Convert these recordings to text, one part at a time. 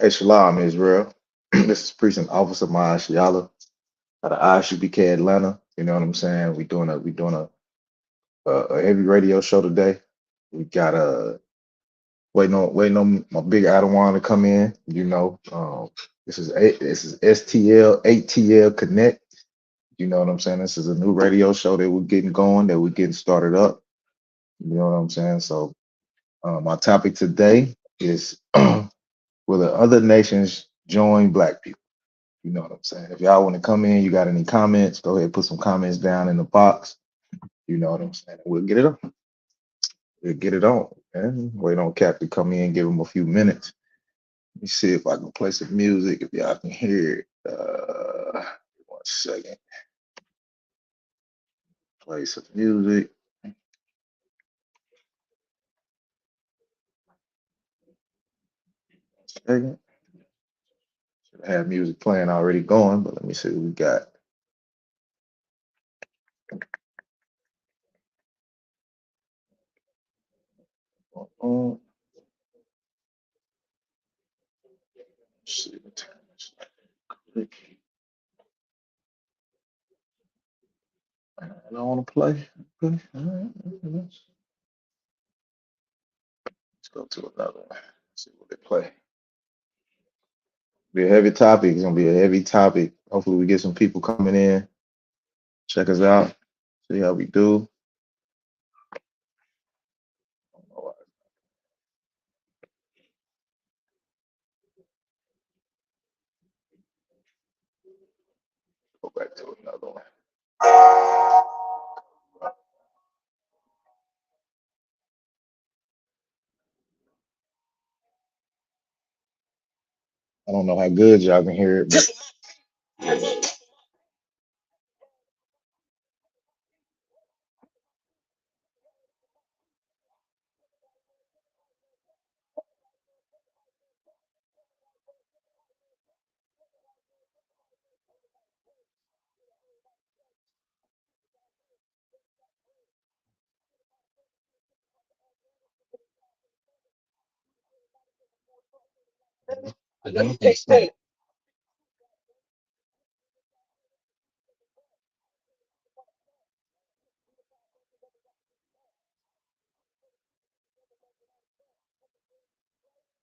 Hey, Shalom, Israel. This is Precinct Officer Maya Shiala out of ISUPK Atlanta. You know what I'm saying? We doing a heavy radio show today. We got waiting on my big Adawan to come in. This is STL ATL Connect. You know what I'm saying? This is a new radio show that we're getting going, that we're getting started up. You know what I'm saying? So my topic today is will the other nations join Black people? You know what I'm saying? If y'all want to come in, you got any comments, go ahead, put some comments down in the box. You know what I'm saying? We'll get it on. We'll get it on. And wait on Cap to come in, give him a few minutes. Let me see if I can play some music, if y'all can hear it. 1 second. Play some music. Second. Should have music playing already going, but let me see what we got. Let's see what time it's like. I don't want to play. Okay. All right. Let's go to another one. See what they play. Be a heavy topic. It's gonna be a heavy topic. Hopefully, we get some people coming in, check us out, see how we do. Go back to another one. I don't know how good y'all can hear it,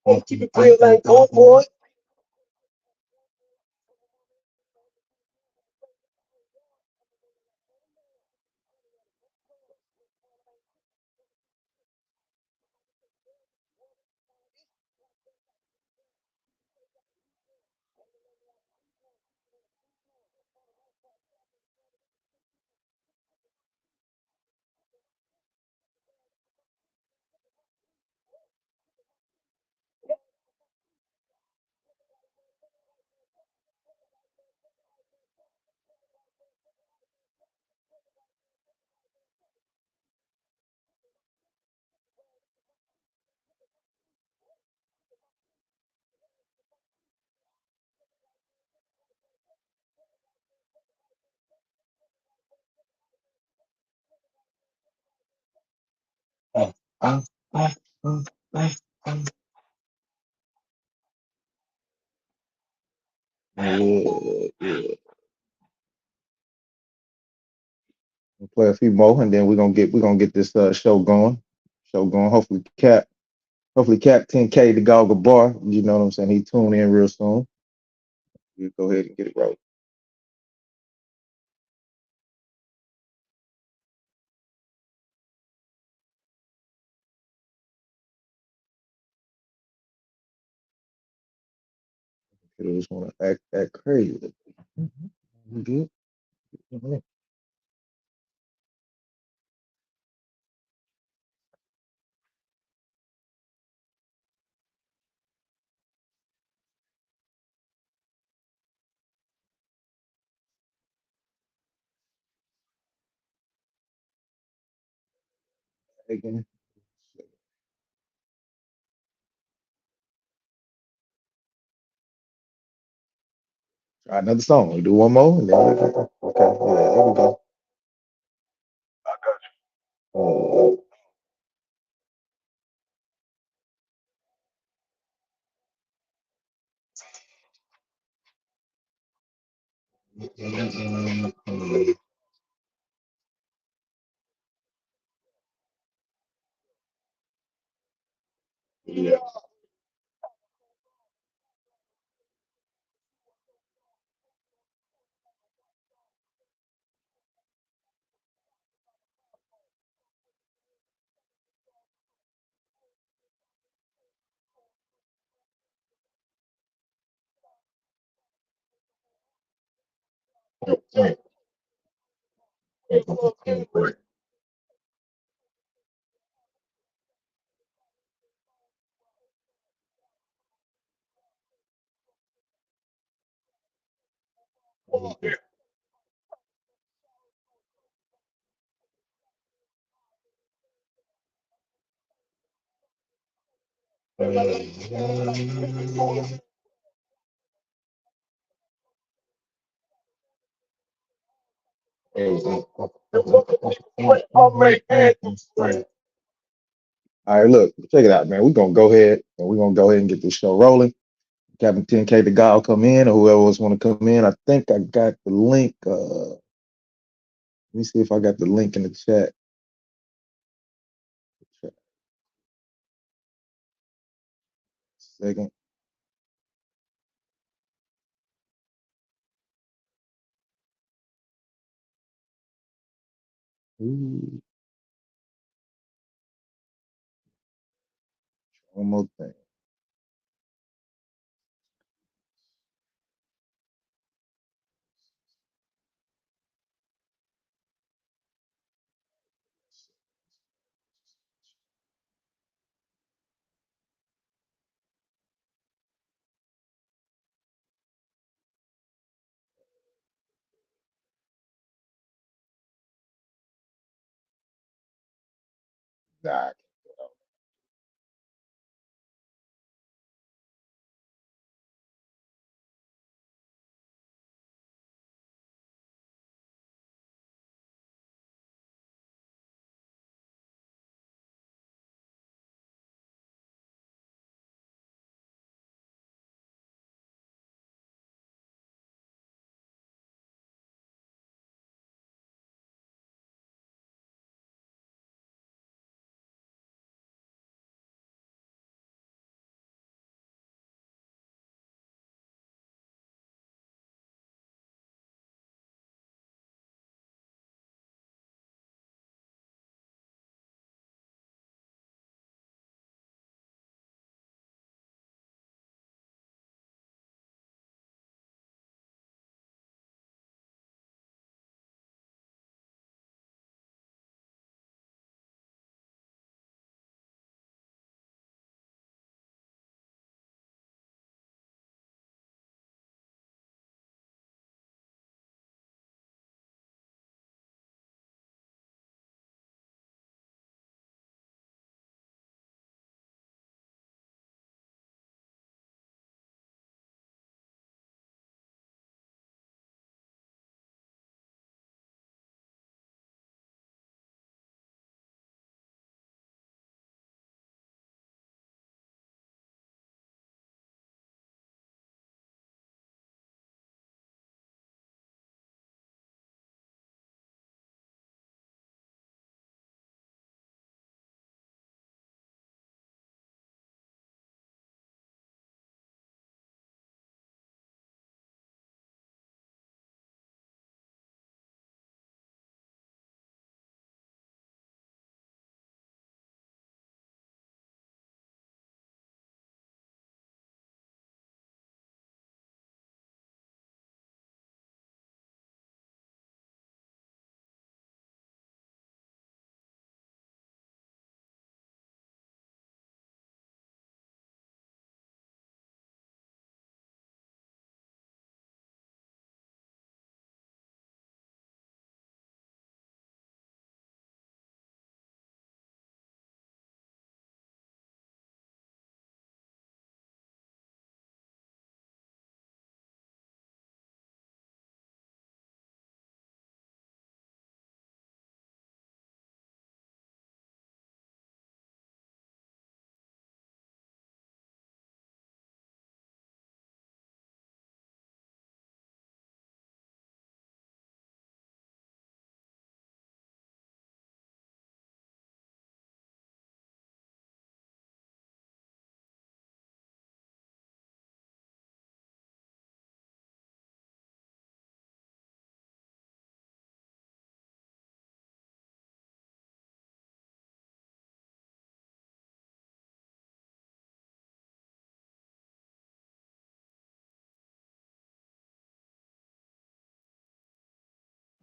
but keep it real like go for it. Uh, uh, uh, uh, uh, uh. Yeah, yeah. We'll play a few more, and then we're gonna get this show going. Show going. Hopefully Cap 10K the Goggle Bar. You know what I'm saying? He tune in real soon. We go ahead and get it right. I just want to act crazy. We good? Mhm. Again. Try another song. We do one more, and then okay. Yeah, there we go. Uh, Yeah. All right, look, check it out, man. We're gonna go ahead and we're gonna go ahead and get this show rolling. Captain 10K the guy will come in, or whoever else want to come in. I think I got the link. Let me see if I got the link in the chat. Second. Ooh, one more thing. Nah,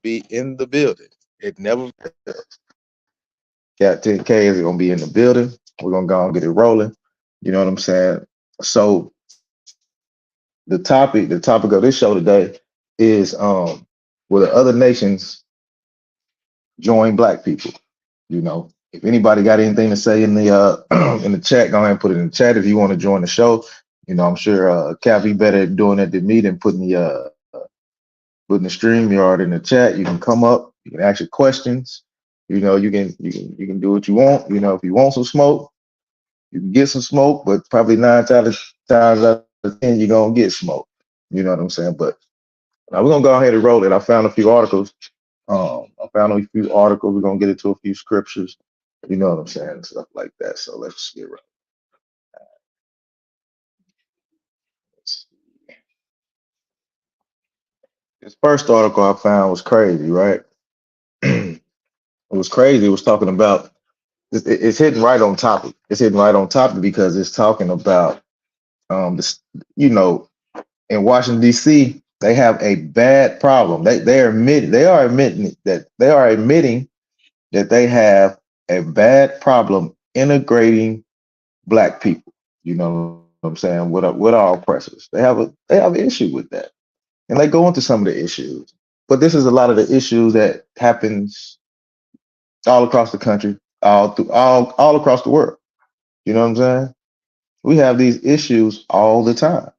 be in the building. It never fails. Cat 10K is gonna be in the building. We're gonna go and get it rolling. You know what I'm saying? So the topic of this show today is will the other nations join black people? You know, if anybody got anything to say in the in the chat, go ahead and put it in the chat if you want to join the show. You know, I'm sure Cappy better at doing it than me than putting the stream yard in the chat. You can come up, you can ask your questions. You know, you can do what you want. You know, if you want some smoke, you can get some smoke, but probably times out of 10, you're gonna get smoke. You know what I'm saying? But now we're gonna go ahead and roll it. I found a few articles. We're gonna get into a few scriptures. You know what I'm saying? Stuff like that. So let's get right. This first article I found was crazy, right? It was crazy. It was talking about it's hitting right on topic. It's hitting right on topic because it's talking about this, you know, in Washington D.C. they have a bad problem. They are admitting that they have a bad problem integrating black people. You know what I'm saying? With our oppressors, they have an issue with that, and they go into some of the issues. But this is a lot of the issues that happens all across the country, all across the world. You know what I'm saying? We have these issues all the time.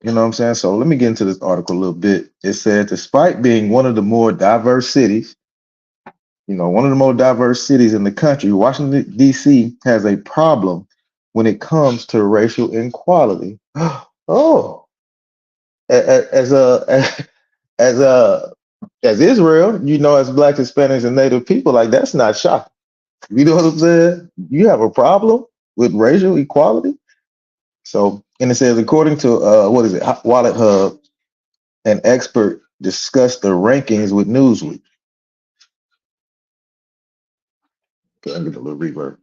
You know what I'm saying? So let me get into this article a little bit. It said, despite being one of the more diverse cities, one of the more diverse cities in the country, Washington, D.C. has a problem when it comes to racial inequality. Oh, as a as a as Israel, as Black, Hispanics, and Native people, like that's not shocking. You know what I'm saying? You have a problem with racial equality. So, and it says, according to what is it, Wallet Hub, an expert discussed the rankings with Newsweek. Okay, I get a little reverb.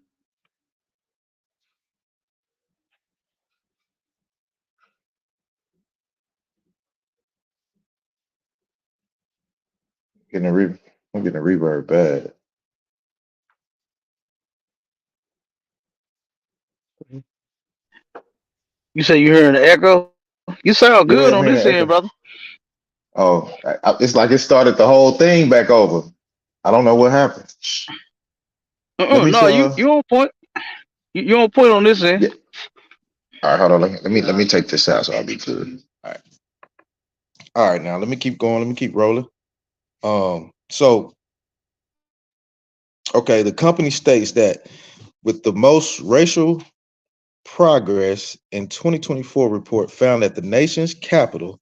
Getting a re- I'm getting a reverb bad. You say you hearing the echo? You sound good on Yeah, this I'm end, hearing the brother. echo. Oh, it's like it started the whole thing back over. I don't know what happened. Let me No, you show. you on point. You on point on this end. Yeah. All right, hold on. Let me take this out so I'll be good. All right. All right. Now let me keep going. Let me keep rolling. So okay, the company states that with the most racial progress in 2024 report found that the nation's capital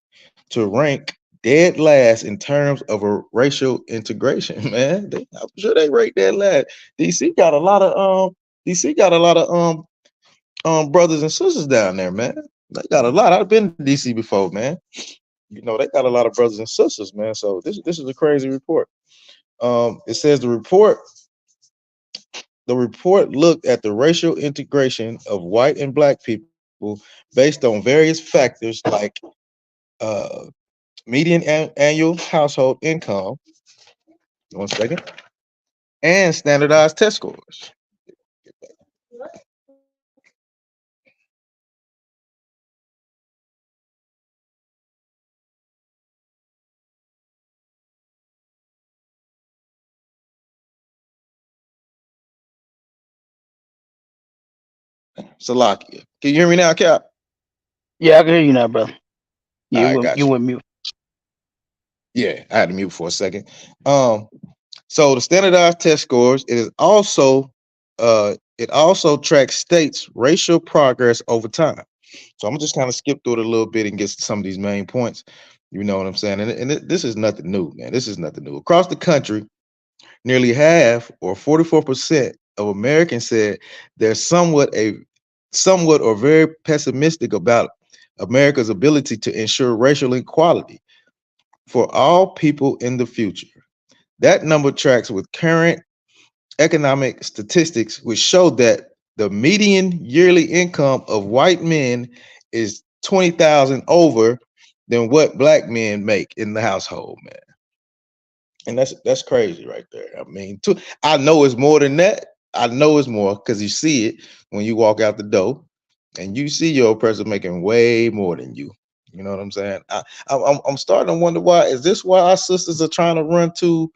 to rank dead last in terms of a racial integration. Man, I'm sure they rate dead last. DC got a lot of DC got a lot of brothers and sisters down there, man. They got a lot. I've been to DC before, man. They got a lot of brothers and sisters, man. So this is a crazy report. It says the report looked at the racial integration of white and black people based on various factors like uh, median annual household income, one second, and standardized test scores. Salakia. Can you hear me now, Cap? Yeah, I can hear you now, brother. All Yeah, right, you got you. went mute. Yeah, I had to mute for a second. Um, so the standardized test scores, it also tracks states' racial progress over time. So I'm gonna just kind of skip through it a little bit and get to some of these main points. You know what I'm saying? This is nothing new, man. This is nothing new. Across the country, nearly half, or 44% of Americans said they're somewhat or very pessimistic about America's ability to ensure racial equality for all people in the future. That number tracks with current economic statistics, which show that the median yearly income of white men is 20,000 over than what black men make in the household, man. And that's crazy right there. I mean, I know it's more than that. I know it's more because you see it when you walk out the door and you see your oppressor making way more than you. You know what I'm saying? I'm starting to wonder why. Is this why our sisters are trying to run to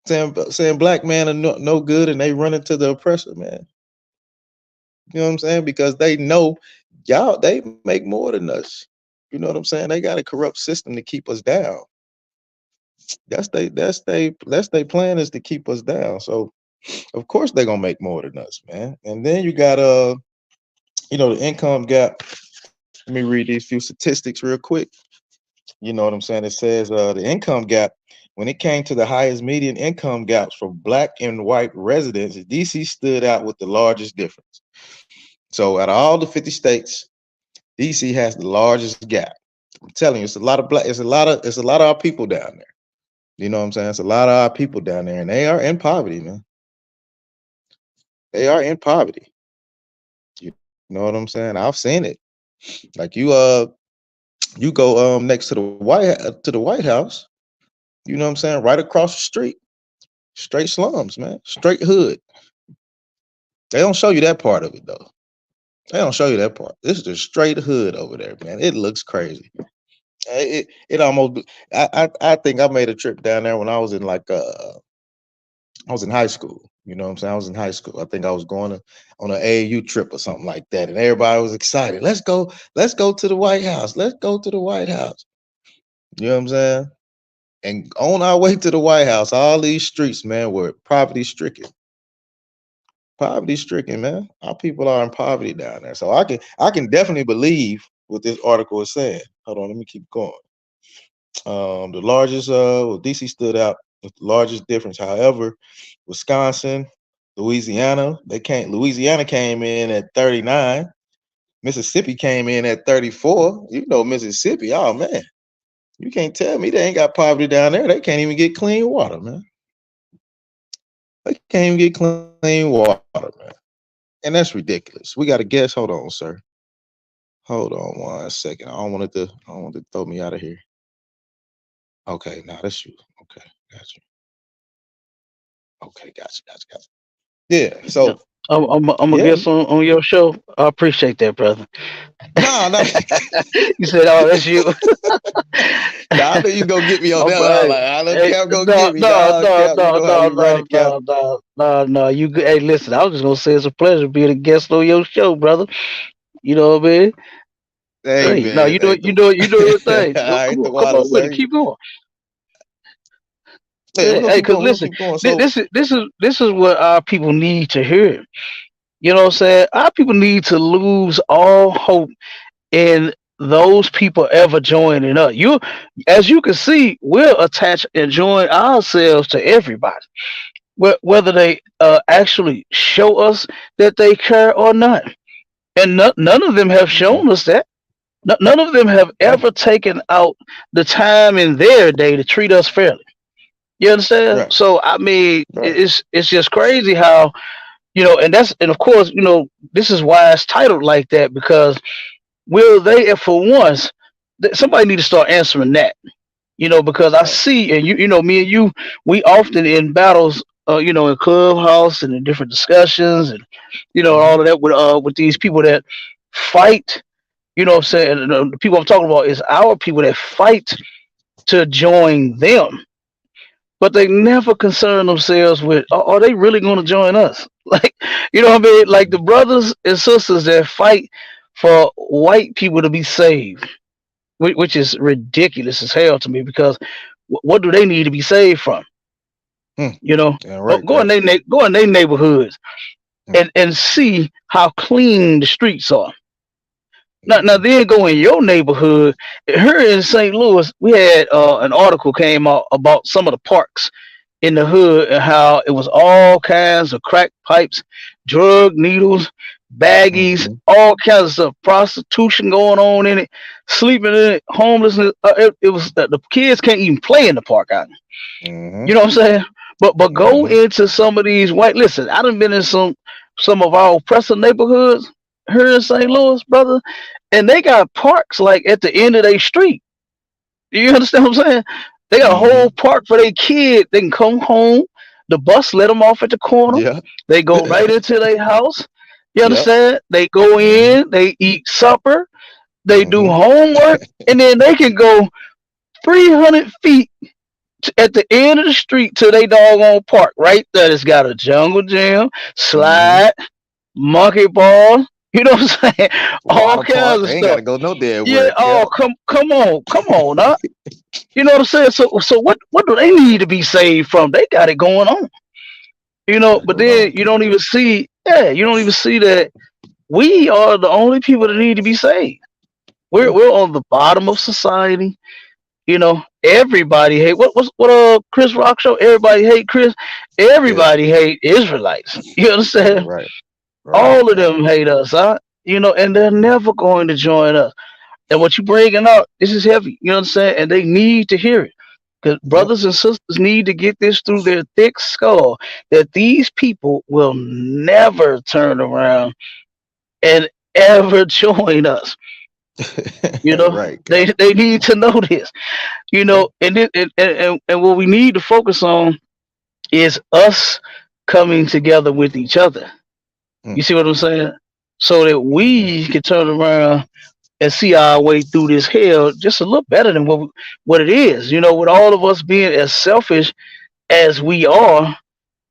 saying black man are no good and they run into the oppressor, man? You know what I'm saying? Because they know y'all, they make more than us. You know what I'm saying? They got a corrupt system to keep us down. That's they plan is to keep us down. So of course they're gonna make more than us, man. And then you got the income gap. Let me read these few statistics real quick. You know what I'm saying? It says the income gap, when it came to the highest median income gaps for black and white residents, DC stood out with the largest difference. So out of all the 50 states, DC has the largest gap. I'm telling you, it's a lot of black, it's a lot of our people down there. You know what I'm saying? It's a lot of our people down there, and they are in poverty, man. They are in poverty. You know what I'm saying? I've seen it. Like you go next to the White House. You know what I'm saying? Right across the street, straight slums, man, straight hood. They don't show you that part of it though. They don't show you that part. This is the straight hood over there, man. It looks crazy. It almost. I think I made a trip down there when I was in I was in high school. You know what I'm saying? I was in high school. I think I was going on an AAU trip or something like that, and everybody was excited. Let's go to the White House. Let's go to the White House. You know what I'm saying? And on our way to the White House, all these streets, man, were poverty stricken. Poverty stricken, man. Our people are in poverty down there. So I can definitely believe what this article is saying. Hold on, let me keep going. The largest DC stood out with the largest difference. However, Wisconsin, Louisiana came in at 39. Mississippi came in at 34. You know Mississippi, oh man. You can't tell me they ain't got poverty down there. They can't even get clean water, man. They can't even get clean water, man. And that's ridiculous. We got a guess. Hold on, sir. Hold on 1 second. I don't want to throw me out of here. Okay, nah, that's you. Okay, got you. Okay, got you. Yeah. Yeah. So I'm a yeah, guest on your show. I appreciate that, brother. nah. You said, "Oh, that's you." Nah, I knew you gonna get me on that. I Hey, was like, I know hey, Cap gonna no, get me. no, Nah, no, Cap, you no, know how no, we run no, it, Cap. no, no, no, no. You, hey, listen. I was just gonna say it's a pleasure being a guest on your show, brother. You know what I mean? Hey Hey, no, man, hey the you do your thing. I Come ain't the on, come water, on with it. sir. Keep going. Yeah, we're Hey, gonna hey, keep cause going. We're gonna listen, keep going. So this is what our people need to hear. You know what I'm saying? Our people need to lose all hope in those people ever joining us. As you can see, we're attached and join ourselves to everybody, whether they actually show us that they care or not. And none of them have mhm, shown us that. None of them have right, ever taken out the time in their day to treat us fairly. You understand? right, So I mean, right. it's just crazy how and of course this is why it's titled like that because will they, if for once, somebody need to start answering that. Because I Right. see, and me and you, we often in battles, in clubhouse and in different discussions, and Hmm. all of that with these people that fight. You know what I'm saying? And, the people I'm talking about is our people that fight to join them, but they never concern themselves with are they really going to join us? Like, you know what I mean? Like the brothers and sisters that fight for white people to be saved, which is ridiculous as hell to me because what do they need to be saved from? Hmm. You know, Yeah, right. go in their neighborhoods Hmm. and see how clean the streets are. Now Hmm. then go in your neighborhood. Here in St. Louis, we had an article came out about some of the parks in the hood and how it was all kinds of crack pipes, drug needles, baggies, Hmm. all kinds of stuff, prostitution going on in it, sleeping in it, homelessness. It was the kids can't even play in the park out. Hmm. You know what I'm saying? But go Hmm. into some of these white. Listen, I done been in some of our oppressive neighborhoods here in St. Louis, brother, and they got parks like at the end of their street. You understand what I'm saying? They got a Mm-hmm. whole park for their kid. They can come home. The bus let them off at the corner. Yeah. They go right into their house. You Yep. understand? They go Mm-hmm. in. They eat supper. They do Mm-hmm. homework, and then they can go 300 feet at the end of the street to they doggone park right there. It's got a jungle gym, Mm-hmm. slide, monkey ball. You know what I'm saying? All Water kinds park. of They ain't got stuff. to go no damn Yeah. where. Oh, Yep. come on, huh? You know what I'm saying? So what do they need to be saved from? They got it going on. Gotta But go then on, you kid. don't even see. Yeah, you don't even see that we are the only people that need to be saved. We're Yeah. we're on the bottom of society. Everybody hate what Chris Rock show. Everybody hate Chris. Yeah. Everybody hate Israelites. You Yeah. understand? Right. Right. All of them hate us, huh? And they're never going to join us. And what you bringing out, this is heavy. You know what I'm saying? And they need to hear it. Because Yep. brothers and sisters need to get this through their thick skull that these people will never turn around and ever join us. You know, Right, they Cap. they need to know this. Yeah. And what we need to focus on is us coming together with each other. You Mm, see what I'm saying? So that mm-hmm. we can turn around and see our way through this hell just a little better than what it is. With all of us being as selfish as we are,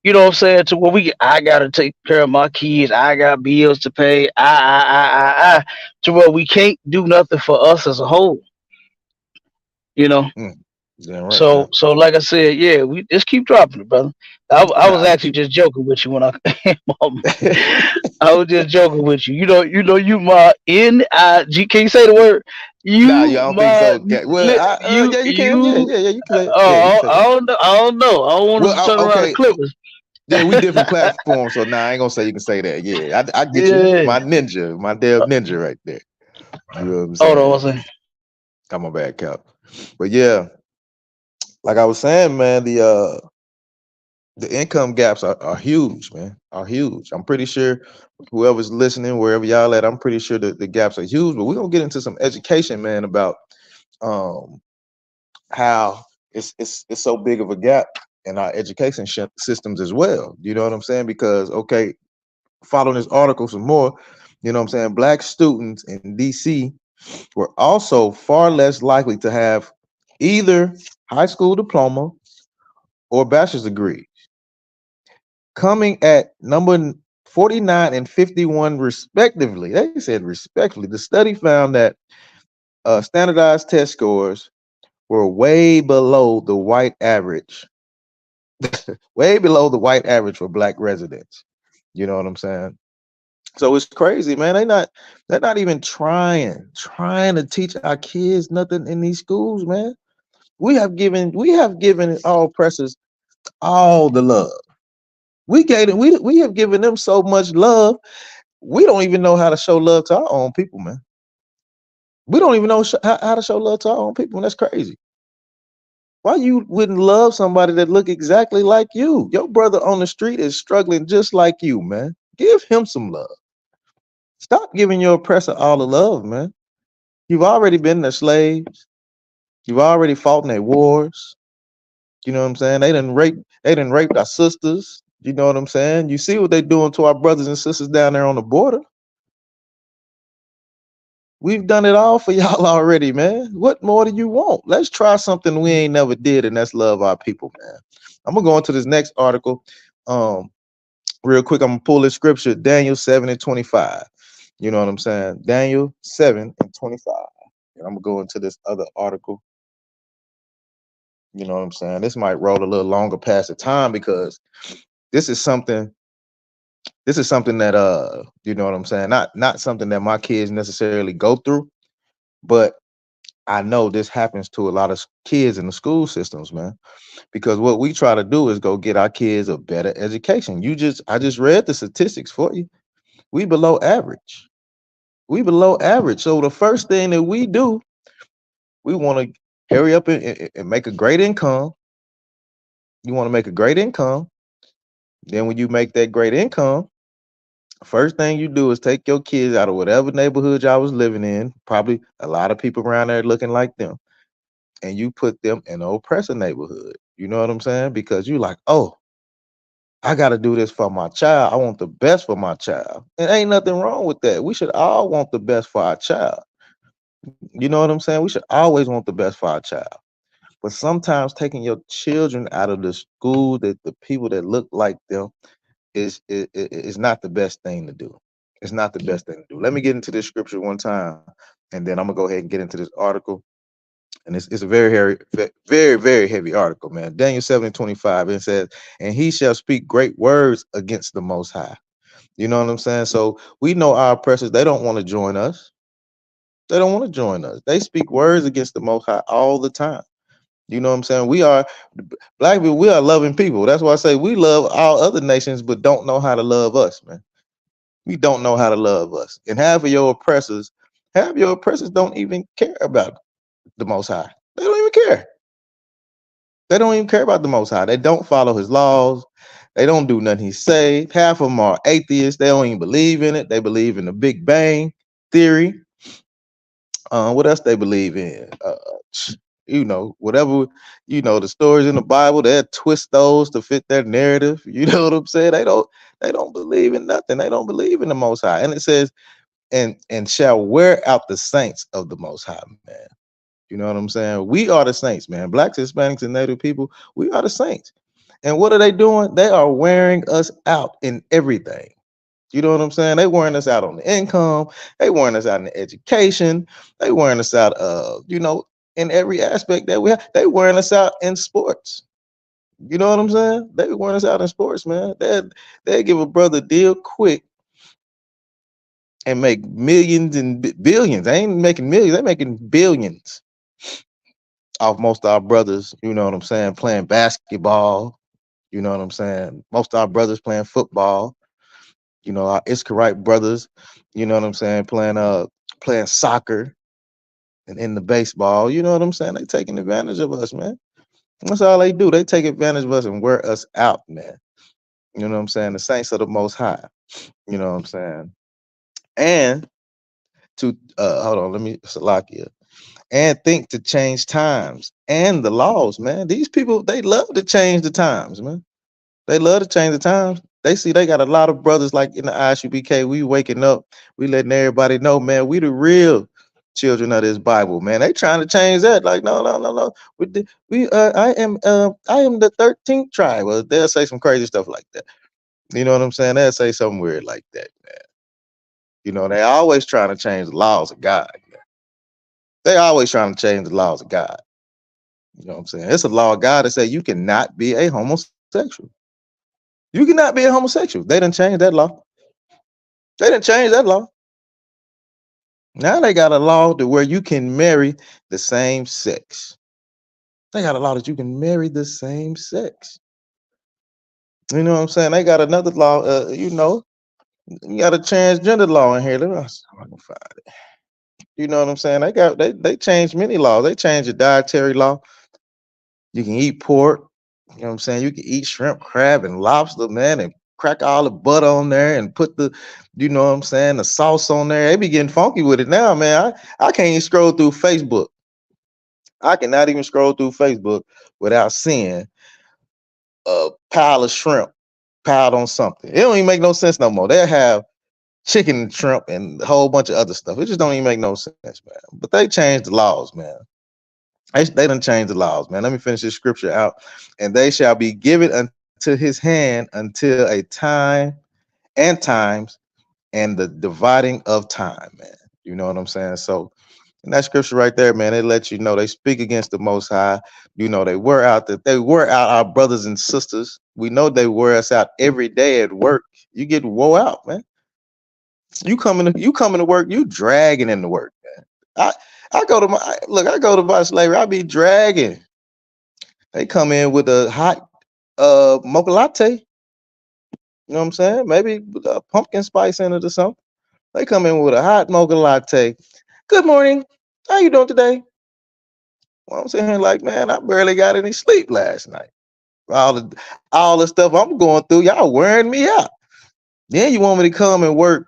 you know what I'm saying? To where I gotta take care of my kids, I got bills to pay, to where we can't do nothing for us as a whole. You know. Mm. Yeah. Right, So Cap. so like I said, yeah, we just keep dropping it, brother. I was Nah. actually just joking with you when I came on. I was just joking with you. You my NIG. Can you say the word? Nah. You You I don't think my so. Well, yeah, you can. Yeah. you. Yeah. Yeah. You can say it. Yeah. You can say I that. don't know. I don't know. I don't want us Well, to turn around the okay. Clippers. Yeah, we different platforms, so nah, I ain't gonna say you can say that. Yeah, I get you. Yeah. My ninja, my damn ninja right there. You know what I'm Hold on saying? one second. Got my back Cap. But yeah, like I was saying, man, the income gaps are huge, man. Are huge. I'm pretty sure whoever's listening, wherever y'all at, I'm pretty sure that the gaps are huge. But we're gonna get into some education, man, about um how it's so big of a gap in our education systems as well. You know what I'm saying? Because okay, following this article some more, you know what I'm saying? Black students in DC were also far less likely to have either high school diploma or bachelor's degree, coming at number 49 and 51 respectively. They said respectively. The study found that standardized test scores were way below the white average, way below the white average for black residents. You know what I'm saying? So it's crazy, man. They're not even trying to teach our kids nothing in these schools, man. We have given all oppressors all the love. We have given them so much love. We don't even know how to show love to our own people, man. We don't even know how to show love to our own people. And that's crazy. Why you wouldn't love somebody that look exactly like you? Your brother on the street is struggling just like you, man. Give him some love. Stop giving your oppressor all the love, man. You've already been their slaves. You've already fought in their wars. You know what I'm saying? They didn't rape our sisters. You know what I'm saying? You see what they're doing to our brothers and sisters down there on the border. We've done it all for y'all already, man. What more do you want? Let's try something we ain't never did, and that's love our people, man. I'm gonna go into this next article. Um, real quick, I'm gonna pull this scripture, Daniel 7 and 25. You know what I'm saying? Daniel 7 and 25. And I'm gonna go into this other article. You know what I'm saying? This might roll a little longer past the time because this is something this is something that you know what I'm saying? Not something that my kids necessarily go through, but I know this happens to a lot of kids in the school systems, man. Because what we try to do is go get our kids a better education. I just read the statistics for you. We below average. We below average. So the first thing that we do, we want to hurry up and make a great income. You want to make a great income. Then when you make that great income, first thing you do is take your kids out of whatever neighborhood y'all was living in. Probably a lot of people around there looking like them. and you put them in an oppressor neighborhood. You know what I'm saying? Because you like, oh, I got to do this for my child. I want the best for my child. And ain't nothing wrong with that. We should all want the best for our child. You know what I'm saying? We should always want the best for our child. But sometimes taking your children out of the school, that the people that look like them, is not the best thing to do. It's not the best thing to do. Let me get into this scripture one time, and then I'm gonna go ahead and get into this article. And it's a very very very heavy article, man. Daniel 7:25. It says, "And he shall speak great words against the Most High." You know what I'm saying? So we know our oppressors. They don't want to join us. They don't want to join us. They speak words against the Most High all the time. You know what I'm saying? We are black people. We are loving people. That's why I say we love all other nations, but don't know how to love us, man. We don't know how to love us. And half of your oppressors don't even care about the Most High. They don't even care. They don't even care about the Most High. They don't follow His laws. They don't do nothing He say. Half of them are atheists. They don't even believe in it. They believe in the Big Bang theory. What else they believe in? Whatever, the stories in the Bible, they'll twist those to fit their narrative. You know what I'm saying? They don't believe in nothing. They don't believe in the Most High. And it says, and shall wear out the saints of the Most High, man. You know what I'm saying? We are the saints, man. Blacks, Hispanics, and Native people, we are the saints. And what are they doing? They are wearing us out in everything. You know what I'm saying? They wearing us out on the income. They wearing us out in the education. They wearing us out, in every aspect that we have. They wearing us out in sports. You know what I'm saying? They wearing us out in sports, man. They give a brother a deal quick and make millions and billions. They ain't making millions. They making billions off most of our brothers. You know what I'm saying? Playing basketball. You know what I'm saying? Most of our brothers playing football. Our Iskarite brothers, you know what I'm saying, playing soccer and in the baseball, you know what I'm saying? They taking advantage of us, man. That's all they do. They take advantage of us and wear us out, man. You know what I'm saying? The saints of the Most High. You know what I'm saying? And to hold on, let me Salakia. And think to change times and the laws, man. These people, they love to change the times, man. They love to change the times. They see they got a lot of brothers like in the ISUPK. We waking up, we letting everybody know, man, we the real children of this Bible, man. They trying to change that. Like, no, no, no, no. I am the 13th tribe. Well, they'll say some crazy stuff like that. You know what I'm saying? They'll say something weird like that, man. They always trying to change the laws of God. Man. They always trying to change the laws of God. You know what I'm saying? It's a law of God that say you cannot be a homosexual. You cannot be a homosexual. They didn't change that law. They didn't change that law. Now they got a law to where you can marry the same sex. They got a law that you can marry the same sex. You know what I'm saying? They got another law. You got a transgender law in here. Let me see if I can find it. You know what I'm saying? They changed many laws. They changed the dietary law. You can eat pork. You know what I'm saying? You can eat shrimp, crab, and lobster, man, and crack all the butter on there and put you know what I'm saying, the sauce on there. They be getting funky with it now, man. I can't even scroll through Facebook. I cannot even scroll through Facebook without seeing a pile of shrimp piled on something. It don't even make no sense no more. They have chicken and shrimp and a whole bunch of other stuff. It just don't even make no sense, man. But they changed the laws, man. They done changed the laws, man. Let me finish this scripture out. And they shall be given unto his hand until a time and times and the dividing of time, man. You know what I'm saying? So in that scripture right there, man, it lets you know they speak against the Most High. They wear out our brothers and sisters. We know they wear us out every day at work. You get wore out, man. You coming to work, you dragging into work, man. I go to my slavery, I be dragging. They come in with a hot mocha latte. You know what I'm saying? Maybe with a pumpkin spice in it or something. They come in with a hot mocha latte. Good morning. How you doing today? Well, I'm sitting here like, man, I barely got any sleep last night. All the stuff I'm going through, y'all wearing me out. Then you want me to come and work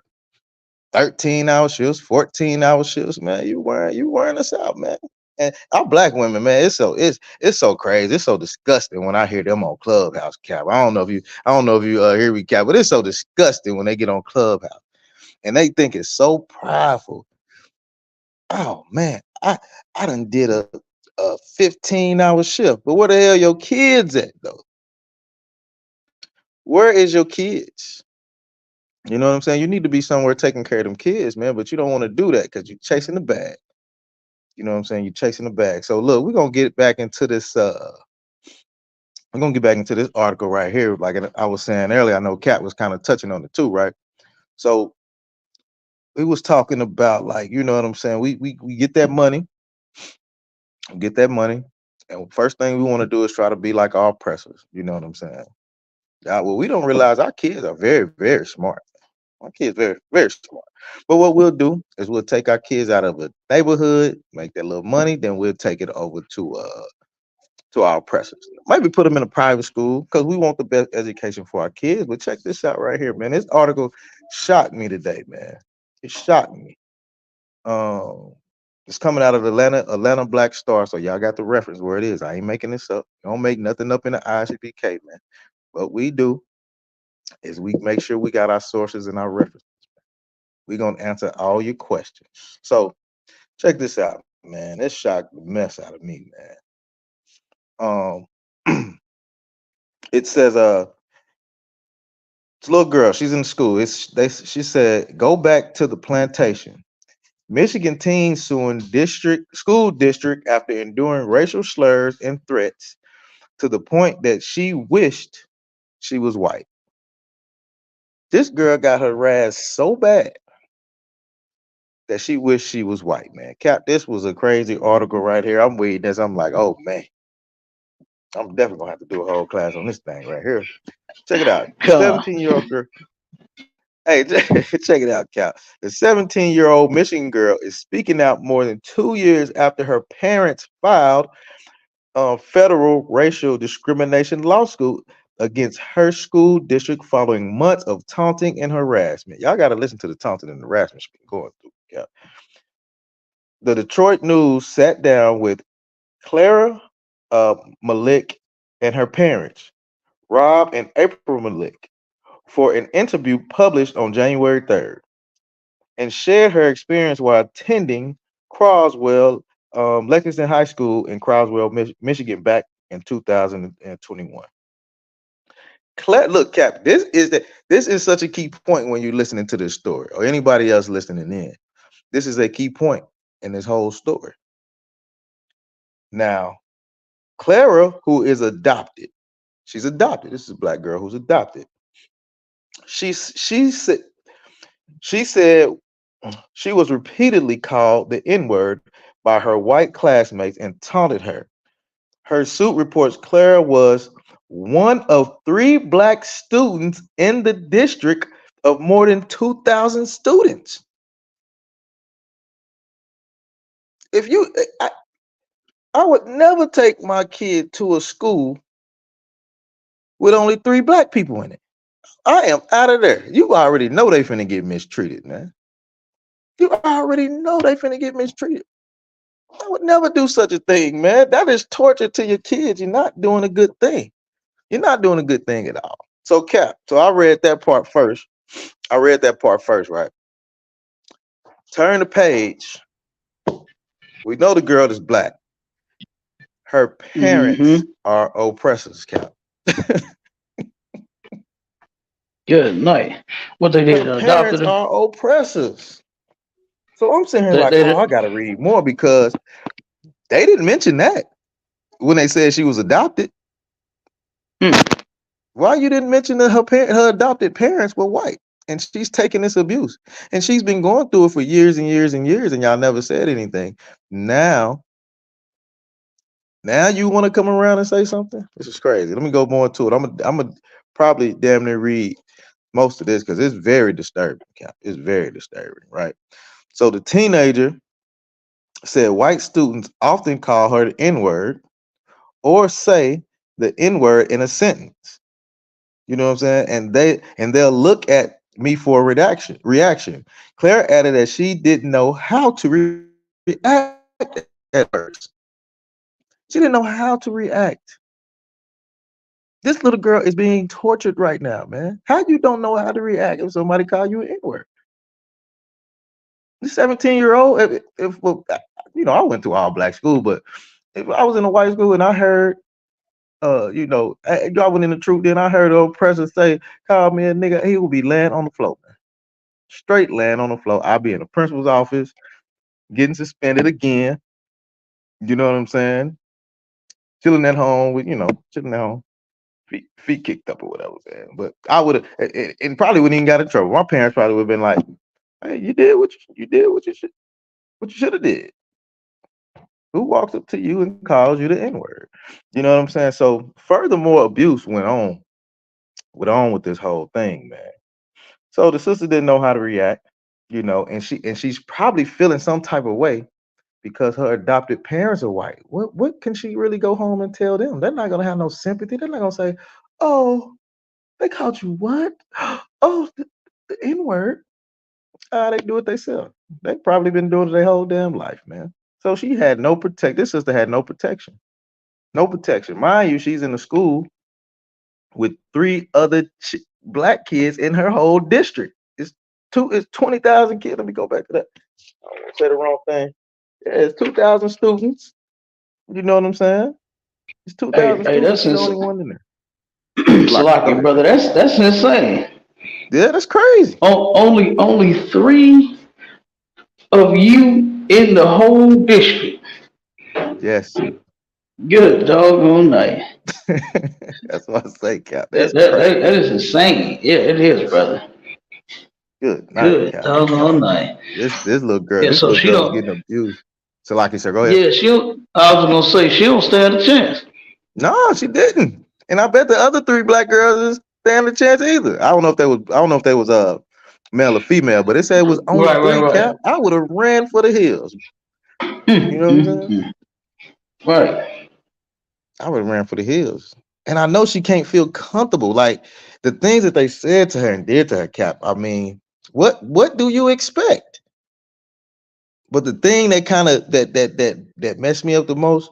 13-hour shifts, 14-hour shifts, man. You wearing us out, man. And our black women, man, it's so crazy. It's so disgusting when I hear them on Clubhouse, Cap. I don't know if you hear me, Cap, but it's so disgusting when they get on Clubhouse and they think it's so prideful. Oh man, I done did a 15-hour shift, but where the hell your kids at though? Where is your kids? You know what I'm saying? You need to be somewhere taking care of them kids, man, but you don't want to do that because you're chasing the bag. You know what I'm saying? You're chasing the bag. So look, we're gonna get back into this. I'm gonna get back into this article right here. Like I was saying earlier, I know Kat was kind of touching on it too, right? So we was talking about like, you know what I'm saying? We get that money, and first thing we want to do is try to be like our oppressors. You know what I'm saying? Well, we don't realize our kids are very, very smart. My kids very, very smart. But what we'll do is we'll take our kids out of a neighborhood, make that little money, then we'll take it over to our oppressors. Maybe put them in a private school because we want the best education for our kids. But check this out right here, man. This article shocked me today, man. It shocked me. Um, it's coming out of Atlanta Black Star. So y'all got the reference where it is. I ain't making this up. Don't make nothing up in the ISUPK, man. What we do is we make sure we got our sources and our references. We're gonna answer all your questions. So check this out, man. This shocked the mess out of me, man. It says it's a little girl. She's in school. She said, go back to the plantation. Michigan teen suing district school district after enduring racial slurs and threats to the point that she wished she was white. This girl got her harassed so bad that she wished she was white, man. Cap, this was a crazy article right here. I'm reading this. I'm like, oh man, I'm definitely gonna have to do a whole class on this thing right here. Check it out. The God. 17-year-old girl. Hey, check it out, Cal. The 17-year-old Michigan girl is speaking out more than 2 years after her parents filed a federal racial discrimination lawsuit against her school district following months of taunting and harassment. Y'all got to listen to the taunting and harassment she's been going through. Yeah. The Detroit News sat down with Clara Malik and her parents, Rob and April Malik, for an interview published on January 3rd and shared her experience while attending Croswell Lexington High School in Croswell, Michigan back in 2021. Look, Cap, this is such a key point when you're listening to this story or anybody else listening in. This is a key point in this whole story. Now, Clara, who is adopted, she's adopted. This is a black girl who's adopted. She said she said she was repeatedly called the N-word by her white classmates and taunted her. Her suit reports Clara was one of 3 black students in the district of more than 2,000 students. If you, I would never take my kid to a school with only 3 black people in it. I am out of there. You already know they finna get mistreated, man. You already know they finna get mistreated. I would never do such a thing, man. That is torture to your kids. You're not doing a good thing. You're not doing a good thing at all. So, Cap, so I read that part first. Right? Turn the page. We know the girl is black. Her parents Mm-hmm. are oppressors, Cap. Good night. What they Her did, adopted parents her. are oppressors. So I'm sitting here They, like, they, oh, I gotta read more because they didn't mention that when they said she was adopted. hmm. Why you didn't mention that her adopted parents were white and she's taking this abuse and she's been going through it for years and years and years and y'all never said anything. Now you want to come around and say something? This is crazy. Let me go more into it. I'm a probably damn near read most of this because it's very disturbing. It's very disturbing, right? So the teenager said white students often call her the N-word or say the N-word in a sentence. You know what I'm saying? They'll look at me for a reaction. Claire added that she didn't know how to react at the time. at first. She didn't know how to react. This little girl is being tortured right now, man. How you don't know how to react if somebody call you an N-word? This 17-year-old, if well, I went to all black school, but if I was in a white school and I heard, y'all went in the truth, then I heard the oppressor say, call me a nigga, he would be laying on the floor, man. Straight laying on the floor. I'll be in the principal's office, getting suspended again. You know what I'm saying? Chilling at home chilling at home, feet kicked up or whatever, man. But I would have, and probably wouldn't even got in trouble. My parents probably would have been like, "Hey, you did what you should have did. Who walks up to you and calls you the N-word?" You know what I'm saying? So furthermore, abuse went on with this whole thing, man. So the sister didn't know how to react, and she's probably feeling some type of way because her adopted parents are white. What can she really go home and tell them? They're not gonna have no sympathy. They're not gonna say, "Oh, they called you what? Oh, the N-word." They do it themselves. They've probably been doing it their whole damn life, man. So she had no protect. This sister had no protection. No protection. Mind you, she's in a school with three other black kids in her whole district. It's 20,000 kids. Let me go back to that. I don't want to say the wrong thing. Yeah, it's 2,000 students. You know what I'm saying? It's Hey, 2,000 hey, students. that's She the only one in there. Salaki, Salaki, brother. That's insane. yeah, that's crazy. Only three of you in the whole district. Yes. Good doggone night. That's what I say, Cap. That, That's that, crazy. that, that is insane. Yeah, it is, brother. Good night, Good Cap. doggone night. This little girl, Yeah, this so little she girl was don't. getting abused. Salaki said, "Go ahead." Yeah, she don't. I was gonna say she don't stand a chance. No, she didn't. And I bet the other three black girls didn't stand a chance either. I don't know if they was male or female, but it said it was only Right, right, three, right. Cap. I would have ran for the hills. You know what I'm saying? Mm. Right. I would have ran for the hills. And I know she can't feel comfortable. Like the things that they said to her and did to her, Cap. I mean, what do you expect? But the thing that kind of that messed me up the most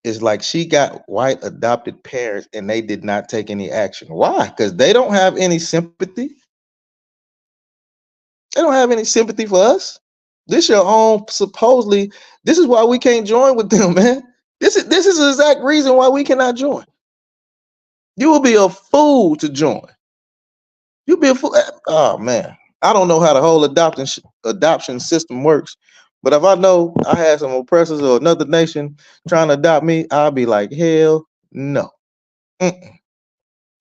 is like she got white adopted parents and they did not take any action. Why? Because they don't have any sympathy. They don't have any sympathy for us. This your own supposedly. This is why we can't join with them, man. This is the exact reason why we cannot join. You will be a fool to join. You'll be a fool. Oh man, I don't know how the whole adoption system works, but if I know I had some oppressors or another nation trying to adopt me, I'll be like, hell no. Mm-mm,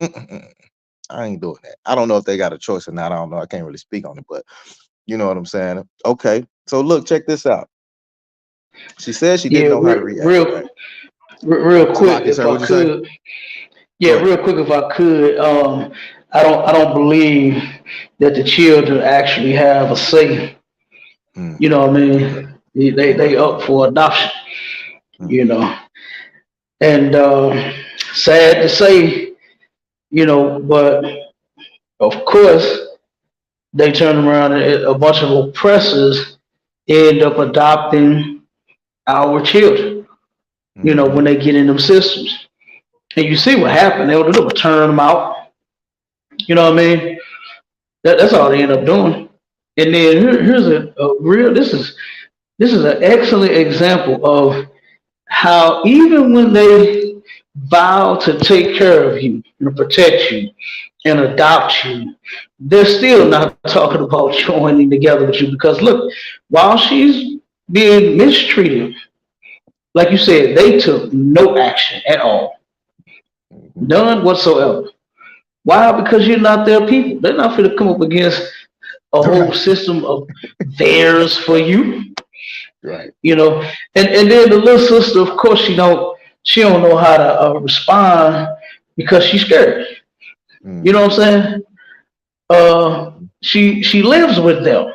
mm-mm. I ain't doing that. I don't know if they got a choice or not. I don't know. I can't really speak on it, but you know what I'm saying. Okay, so look, check this out. She said she didn't Yeah, know how to react, right? real quick, Salaki, if sir, I what'd you say? could. Yeah, Go ahead. real quick, if I could. I don't believe that the children actually have a say. You know what I Okay. mean? They Okay. up for adoption. Mm, You know, and sad to say, but of course they turn around and a bunch of oppressors end up adopting our children. mm-hmm. When they get in them systems, and you see what happened, they'll turn them out. You know what I mean? That's all they end up doing. And then here's a real. This is an excellent example of how even when they vow to take care of you and protect you and adopt you, they're still not talking about joining together with you because look, while she's being mistreated, like you said, they took no action at all, Mm-hmm. none whatsoever. Why? Because you're not their people. They're not going to come up against a whole Right. system of theirs for you. Right. And then the little sister, of course, she don't know how to respond because she's scared. You know Mm-hmm. what I'm saying? She lives with them.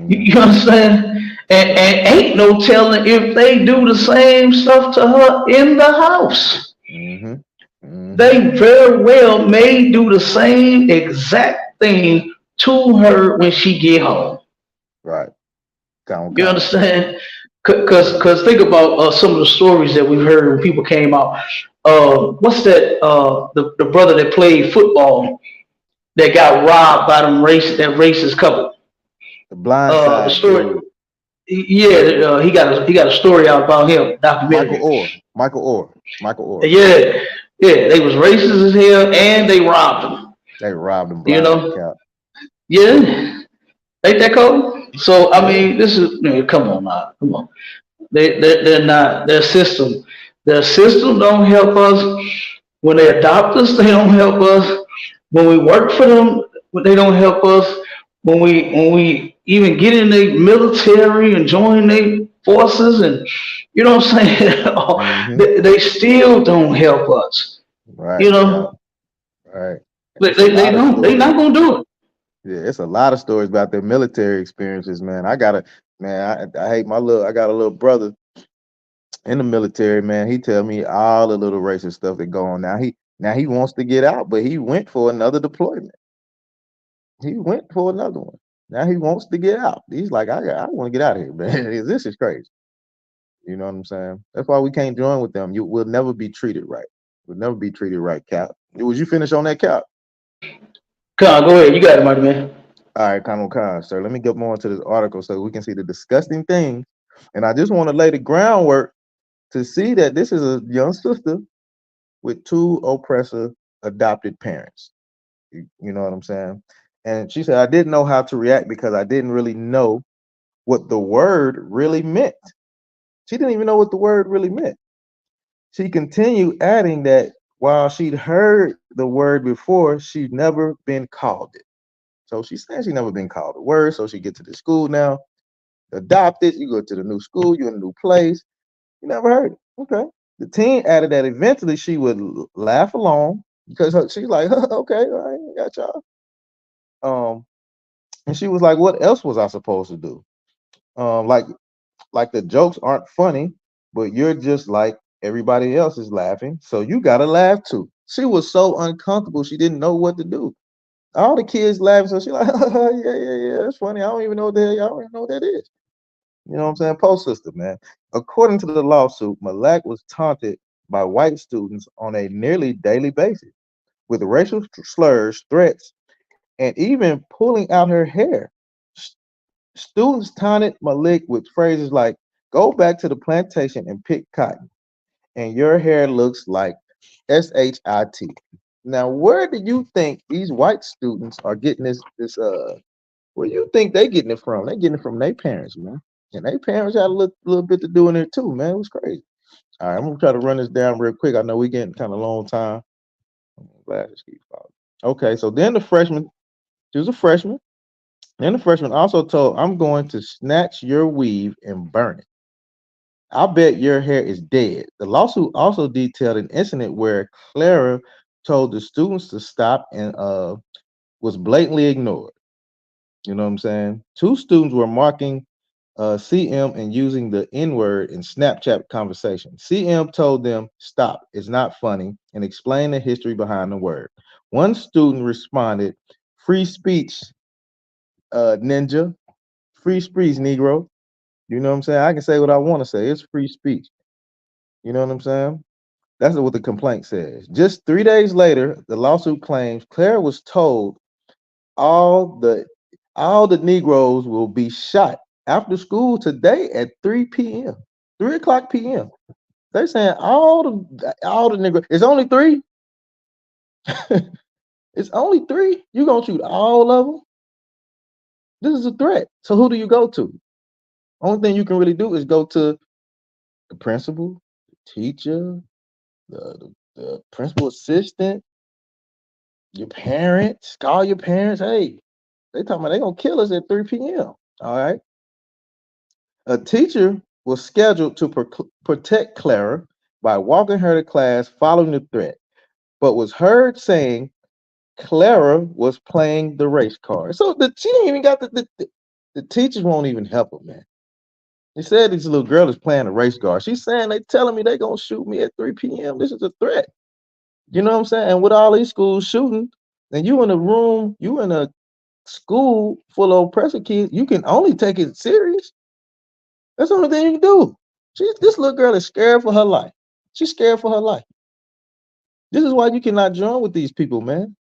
You, Mm-hmm. you understand? And ain't no telling if they do the same stuff to her in the house. Mm-hmm. Mm-hmm. They very well may do the same exact thing to her when she get home. Right. You Con. understand? Cause think about some of the stories that we've heard when people came out. What's that? The brother that played football that got robbed by that racist couple. The blind The side story, dude, yeah, he got a story out about him, Michael documentary. Orr, Michael Orr, Michael Orr. Yeah, yeah, they was racist as hell, and they robbed him. They robbed him You blind, know, Cap. yeah, ain't that cold? So I Yeah. mean, this is come on now, come on. They're not their system don't help us. When they adopt us, they don't help us. When we work for them, they don't help us. When we even get in the military and join their forces, and you know what I'm saying, Mm-hmm. they still don't help us. You Right, Cap. know, Right. they, It's a they, they lot of don't. They stories. not gonna do it. Yeah, it's a lot of stories about their military experiences, man. I hate I got a little brother in the military, man. He tell me all the little racist stuff that go on. Now he wants to get out, but he went for another deployment. He went for another one. Now he wants to get out. He's like, I want to get out of here, man. This is crazy. You know what I'm saying? That's why we can't join with them. You will never be treated right. Will never be treated right, Cap. Was you finished on that, Cap? Come on, go ahead. You got it, mighty man. All right, come on, come, sir. Let me get more into this article so we can see the disgusting things. And I just want to lay the groundwork to see that this is a young sister with two oppressive adopted parents. You know what I'm saying? And she said, I didn't know how to react because I didn't really know what the word really meant. She didn't even know what the word really meant. She continued adding that while she'd heard the word before, she'd never been called it. So she said she never been called a word. So she get to the school now, adopted. You go to the new school, you're in a new place. You never heard it. Okay. The teen added that eventually she would laugh along because she's like, okay, all right, I got y'all. Um, and she was like, what else was I supposed to do? Um, like like the jokes aren't funny, but you're just like everybody else is laughing, so you gotta laugh too. She was so uncomfortable, she didn't know what to do. All the kids laughing, so she like, yeah, yeah, yeah, that's funny. I don't even know what the hell, y'all don't even know what that is. You know what I'm saying? Post system, man. According to the lawsuit, Malak was taunted by white students on a nearly daily basis with racial slurs, threats, and even pulling out her hair. S- Students taunted Malik with phrases like, go back to the plantation and pick cotton, and your hair looks like SHIT. Now, where do you think these white students are getting this where do you think they getting it from? They getting it from their parents, man. And their parents had a little bit to do in it too, man. It was crazy. All right, I'm gonna try to run this down real quick. I know we getting kind of long time. I'm glad this keeps following. Okay, so then the freshman, she was a freshman. Then the freshman also told, I'm going to snatch your weave and burn it. I bet your hair is dead. The lawsuit also detailed an incident where Clara told the students to stop and was blatantly ignored. You know what I'm saying? Two students were marking CM and using the N word in Snapchat conversation. CM told them, stop, it's not funny, and explained the history behind the word. One student responded, free speech, ninja, free speech, Negro. You know what I'm saying? I can say what I want to say. It's free speech. You know what I'm saying? That's what the complaint says. Just 3 days later, the lawsuit claims Claire was told all the all the Negroes will be shot after school today at 3 p.m. 3 o'clock p.m. They're saying all the Negroes. It's only three. It's only three. You gonna shoot all of them? This is a threat. So who do you go to? Only thing you can really do is go to the principal, the teacher, the principal assistant, your parents. Call your parents. Hey, they talking about they gonna kill us at 3 p.m. All right. A teacher was scheduled to protect Clara by walking her to class following the threat, but was heard saying Clara was playing the race card. So she didn't even got the teachers won't even help her, man. They said this little girl is playing a race card. She's saying they telling me they gonna shoot me at 3 p.m. This is a threat. You know what I'm saying? And with all these schools shooting, and you in a room, you in a school full of oppressive kids, you can only take it serious. That's the only thing you can do. This little girl is scared for her life. She's scared for her life. This is why you cannot join with these people, man.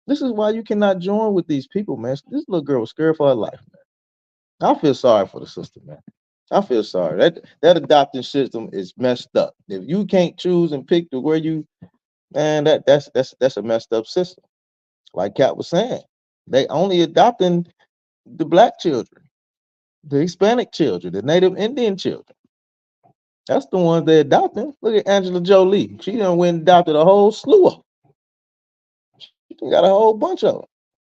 This is why you cannot join with these people, man. This little girl was scared for her life, man. I feel sorry for the sister, man. I feel sorry. That adopting system is messed up. If you can't choose and pick to where you, man, that's a messed up system. Like Cat was saying, they only adopting the black children, the Hispanic children, the Native Indian children. That's the ones they adopting. Look at Angela Jolie. She done went and adopted a whole slew of them. She done got a whole bunch of them.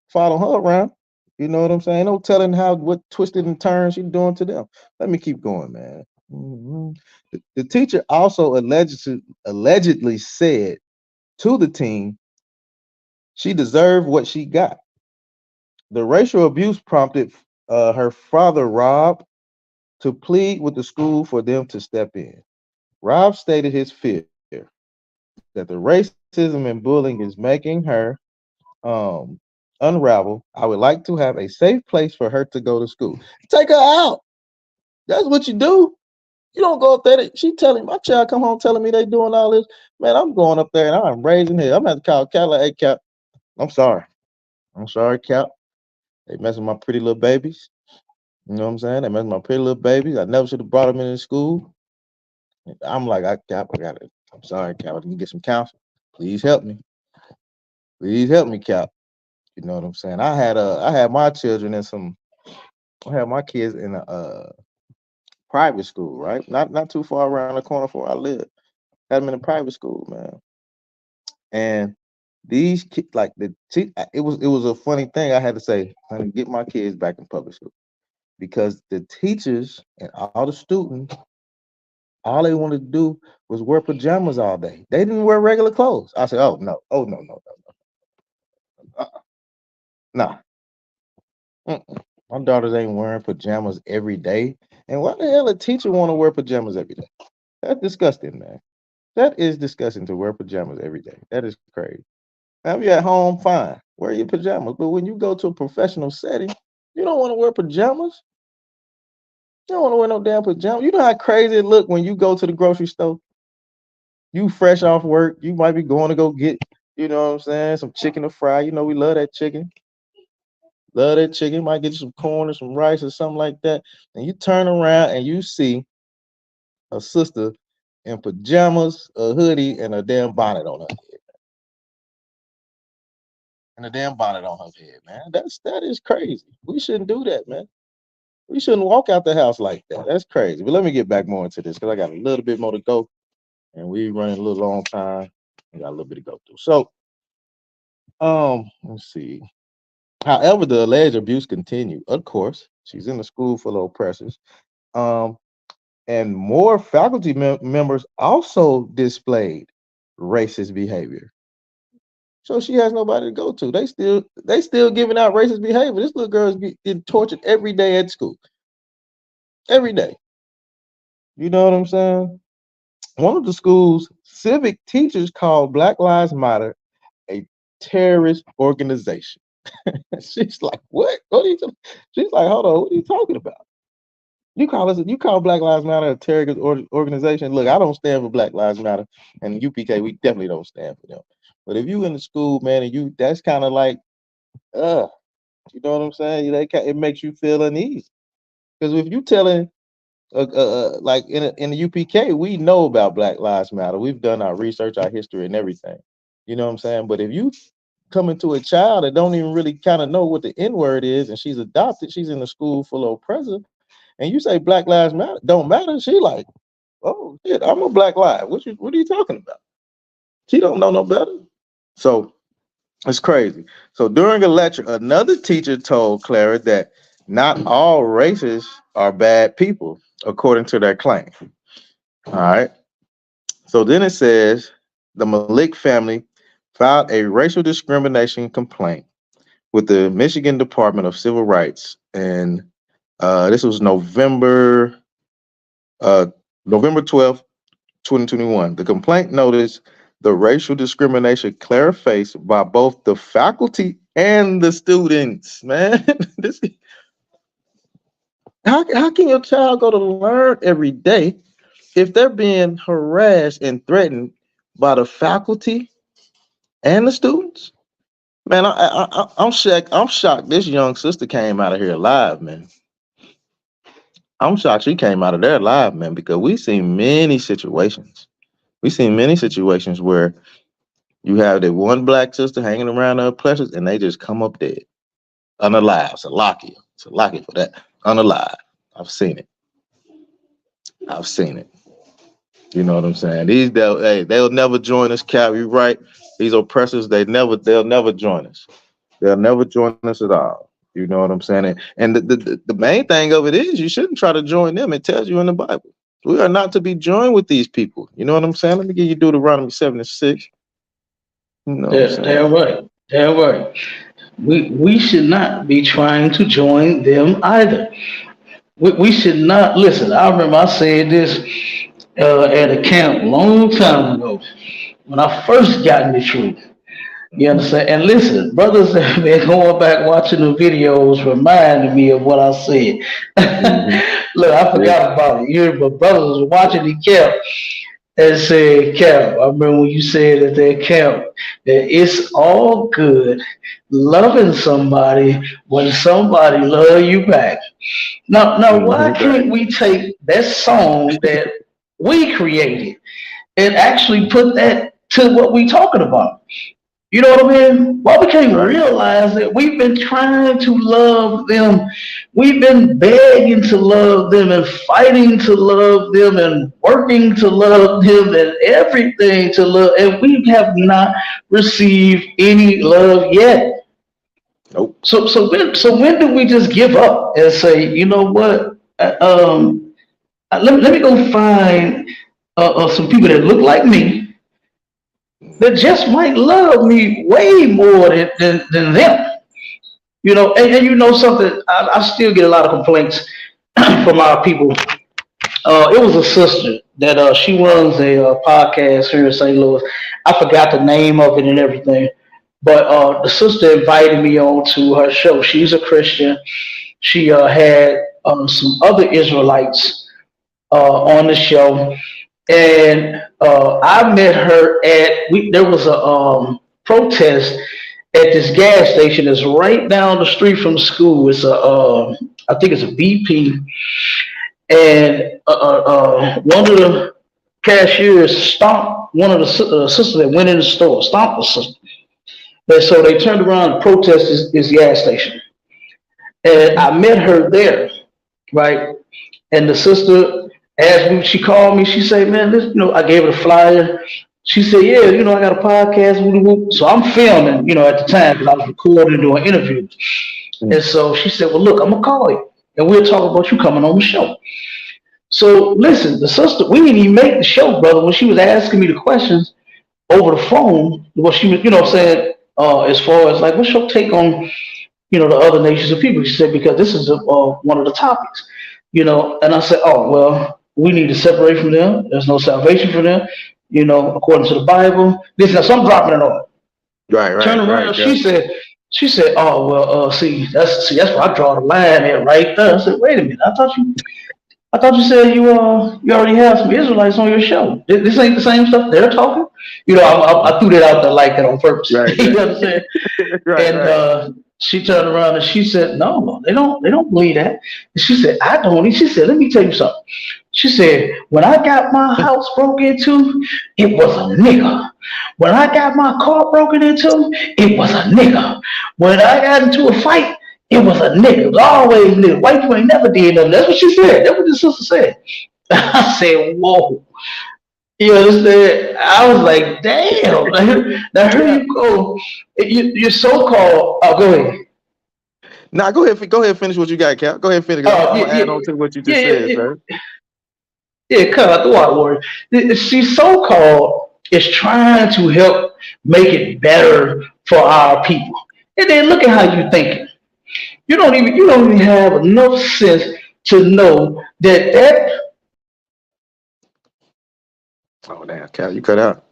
Follow her around. You know what I'm saying? No telling how what twisted and turns she's doing to them. Let me keep going, man. The teacher also allegedly said to the teen she deserved what she got. The racial abuse prompted her father, Rob, to plead with the school for them to step in. Rob stated his fear that the racism and bullying is making her um, unravel. I would like to have a safe place for her to go to school. Take her out. That's what you do. You don't go up there. She telling my child come home telling me they doing all this. Man, I'm going up there and I'm raising hell. I'm gonna have to call Cal. Like, hey, Cap, I'm sorry. I'm sorry, Cap. They messing with my pretty little babies. You know what I'm saying? They messing with my pretty little babies. I never should have brought them into school. I'm like, Cap, I got it. I'm sorry, Cap. I can get some counsel. Please help me. Please help me, Cap. You know what I'm saying? I had my children in some I had my kids in a private school, right? Not too far around the corner from where I live. Had them in a private school, man. And these kids, like it was a funny thing. I had to say, honey, get my kids back in public school because the teachers and all the students, all they wanted to do was wear pajamas all day. They didn't wear regular clothes. I said, oh no, no, nah. My daughters ain't wearing pajamas every day. And why the hell a teacher want to wear pajamas every day? That's disgusting, man. That is disgusting to wear pajamas every day. That is crazy. Now, if you're at home, fine, wear your pajamas. But when you go to a professional setting, you don't want to wear pajamas. You don't want to wear no damn pajamas. You know how crazy it look when you go to the grocery store. You fresh off work. You might be going to go get, you know what I'm saying, some chicken to fry. You know we love that chicken. Love that chicken. Might get you some corn or some rice or something like that. And you turn around and you see a sister in pajamas, a hoodie, and a damn bonnet on her head. And a damn bonnet on her head, man. That is crazy. We shouldn't do that, man. We shouldn't walk out the house like that. That's crazy. But let me get back more into this because I got a little bit more to go, and we running a little long time. We got a little bit to go through. So, let's see. However, the alleged abuse continued. Of course, she's in a school full of oppressors. Um, and more faculty members also displayed racist behavior. So she has nobody to go to. They still giving out racist behavior. This little girl is getting tortured every day at school. Every day. You know what I'm saying? One of the school's civic teachers called Black Lives Matter a terrorist organization. She's like, what? What are you talking? She's like, hold on, what are you talking about? You call Black Lives Matter a terrorist organization? Look, I don't stand for Black Lives Matter, and UPK, we definitely don't stand for them. But if you in the school, man, and that's kind of like, uh, you know what I'm saying? It makes you feel uneasy because if you telling like in the UPK, we know about Black Lives Matter. We've done our research, our history, and everything. You know what I'm saying? But if you coming to a child that don't even really kind of know what the N word is, and she's adopted, she's in a school full of oppressors, and you say Black Lives Matter don't matter, she like, oh shit, I'm a Black Lives. What are you talking about? She don't know no better. So it's crazy. So during a lecture, another teacher told Clara that not all races are bad people, according to their claim. All right. So then it says the Malik family filed a racial discrimination complaint with the Michigan Department of Civil Rights, and this was uh, November 12th, 2021. The complaint noticed the racial discrimination Clara faced by both the faculty and the students. Man, this How can your child go to learn every day if they're being harassed and threatened by the faculty and the students? Man, I'm shocked. I'm shocked. This young sister came out of here alive, man. I'm shocked she came out of there alive, man, because we've seen many situations. We've seen many situations where you have that one black sister hanging around her pleasures and they just come up dead, unalive. Salakia. Salakia for that. Unalive. I've seen it. I've seen it. You know what I'm saying? They'll never join us, Cap. You right. These oppressors, they'll never join us. They'll never join us at all. You know what I'm saying? And the main thing of it is you shouldn't try to join them. It tells you in the Bible. We are not to be joined with these people. You know what I'm saying? Let me give you Deuteronomy 7:6. You know what I'm saying? Damn right. Damn right. We should not be trying to join them either. We should not listen. I remember I said this at a camp a long time ago when I first got in the truth. You understand? And listen, brothers have been going back watching the videos reminding me of what I said. Mm-hmm. Look, I forgot about it. You, but brothers was watching the camp and said, Cap, I remember when you said at that camp that it's all good loving somebody when somebody love you back. Now, why can't we take that song that we created and actually put that to what we talking about? You know what I mean? Why we can't realize that we've been trying to love them. We've been begging to love them and fighting to love them and working to love them and everything to love. And we have not received any love yet. Nope. So when do we just give up and say, you know what? Let me go find some people that look like me that just might love me way more than them. You know, and you know something, I still get a lot of complaints from our people. It was a sister that she runs a podcast here in St. Louis. I forgot the name of it and everything, but the sister invited me on to her show. She's a Christian. She had some other Israelites on the show, and I met her there was a protest at this gas station that's right down the street from the school. It's I think it's a BP, and one of the cashiers stomped one of the sisters that went in the store, stomped the sister. And so they turned around and protested this gas station. And I met her there, right? And the sister asked me, she called me, she said, man, I gave her the flyer. She said, yeah, I got a podcast. So I'm filming, at the time because I was recording and doing interviews. And so she said, well, look, I'm going to call you and we'll talk about you coming on the show. So listen, the sister, we didn't even make the show, brother. When she was asking me the questions over the phone, what she was, saying, as far as like, what's your take on, the other nations of people? She said, because this is one of the topics, and I said, oh, well, we need to separate from them. There's no salvation for them, according to the Bible. Listen, so I'm dropping it on. Right. Turn around. Right, she said, oh, well, see, that's where I draw the line at right there. I said, wait a minute. I thought you said you already have some Israelites on your show. This ain't the same stuff they're talking. I threw that out there like that on purpose. Right. You know what I'm saying? Right. She turned around and she said, no, they don't believe that. And she said, I don't. She said, let me tell you something. She said, when I got my house broken into, it was a nigga. When I got my car broken into, it was a nigga. When I got into a fight, it was a nigga. It was always nigga. White people ain't never did nothing. That's what she said. That's what the sister said. I said, whoa. You understand? I was like, damn. Now here you go. You're so-called. Oh, go ahead. Nah, go ahead. Finish what you got, Cap. Go ahead, finish. I'll add on to what you just said, sir. Yeah, cut out the water warrior. See, so-called is trying to help make it better for our people. And then look at how you thinking. You don't even have enough sense to know that Oh damn, Cal, you cut out.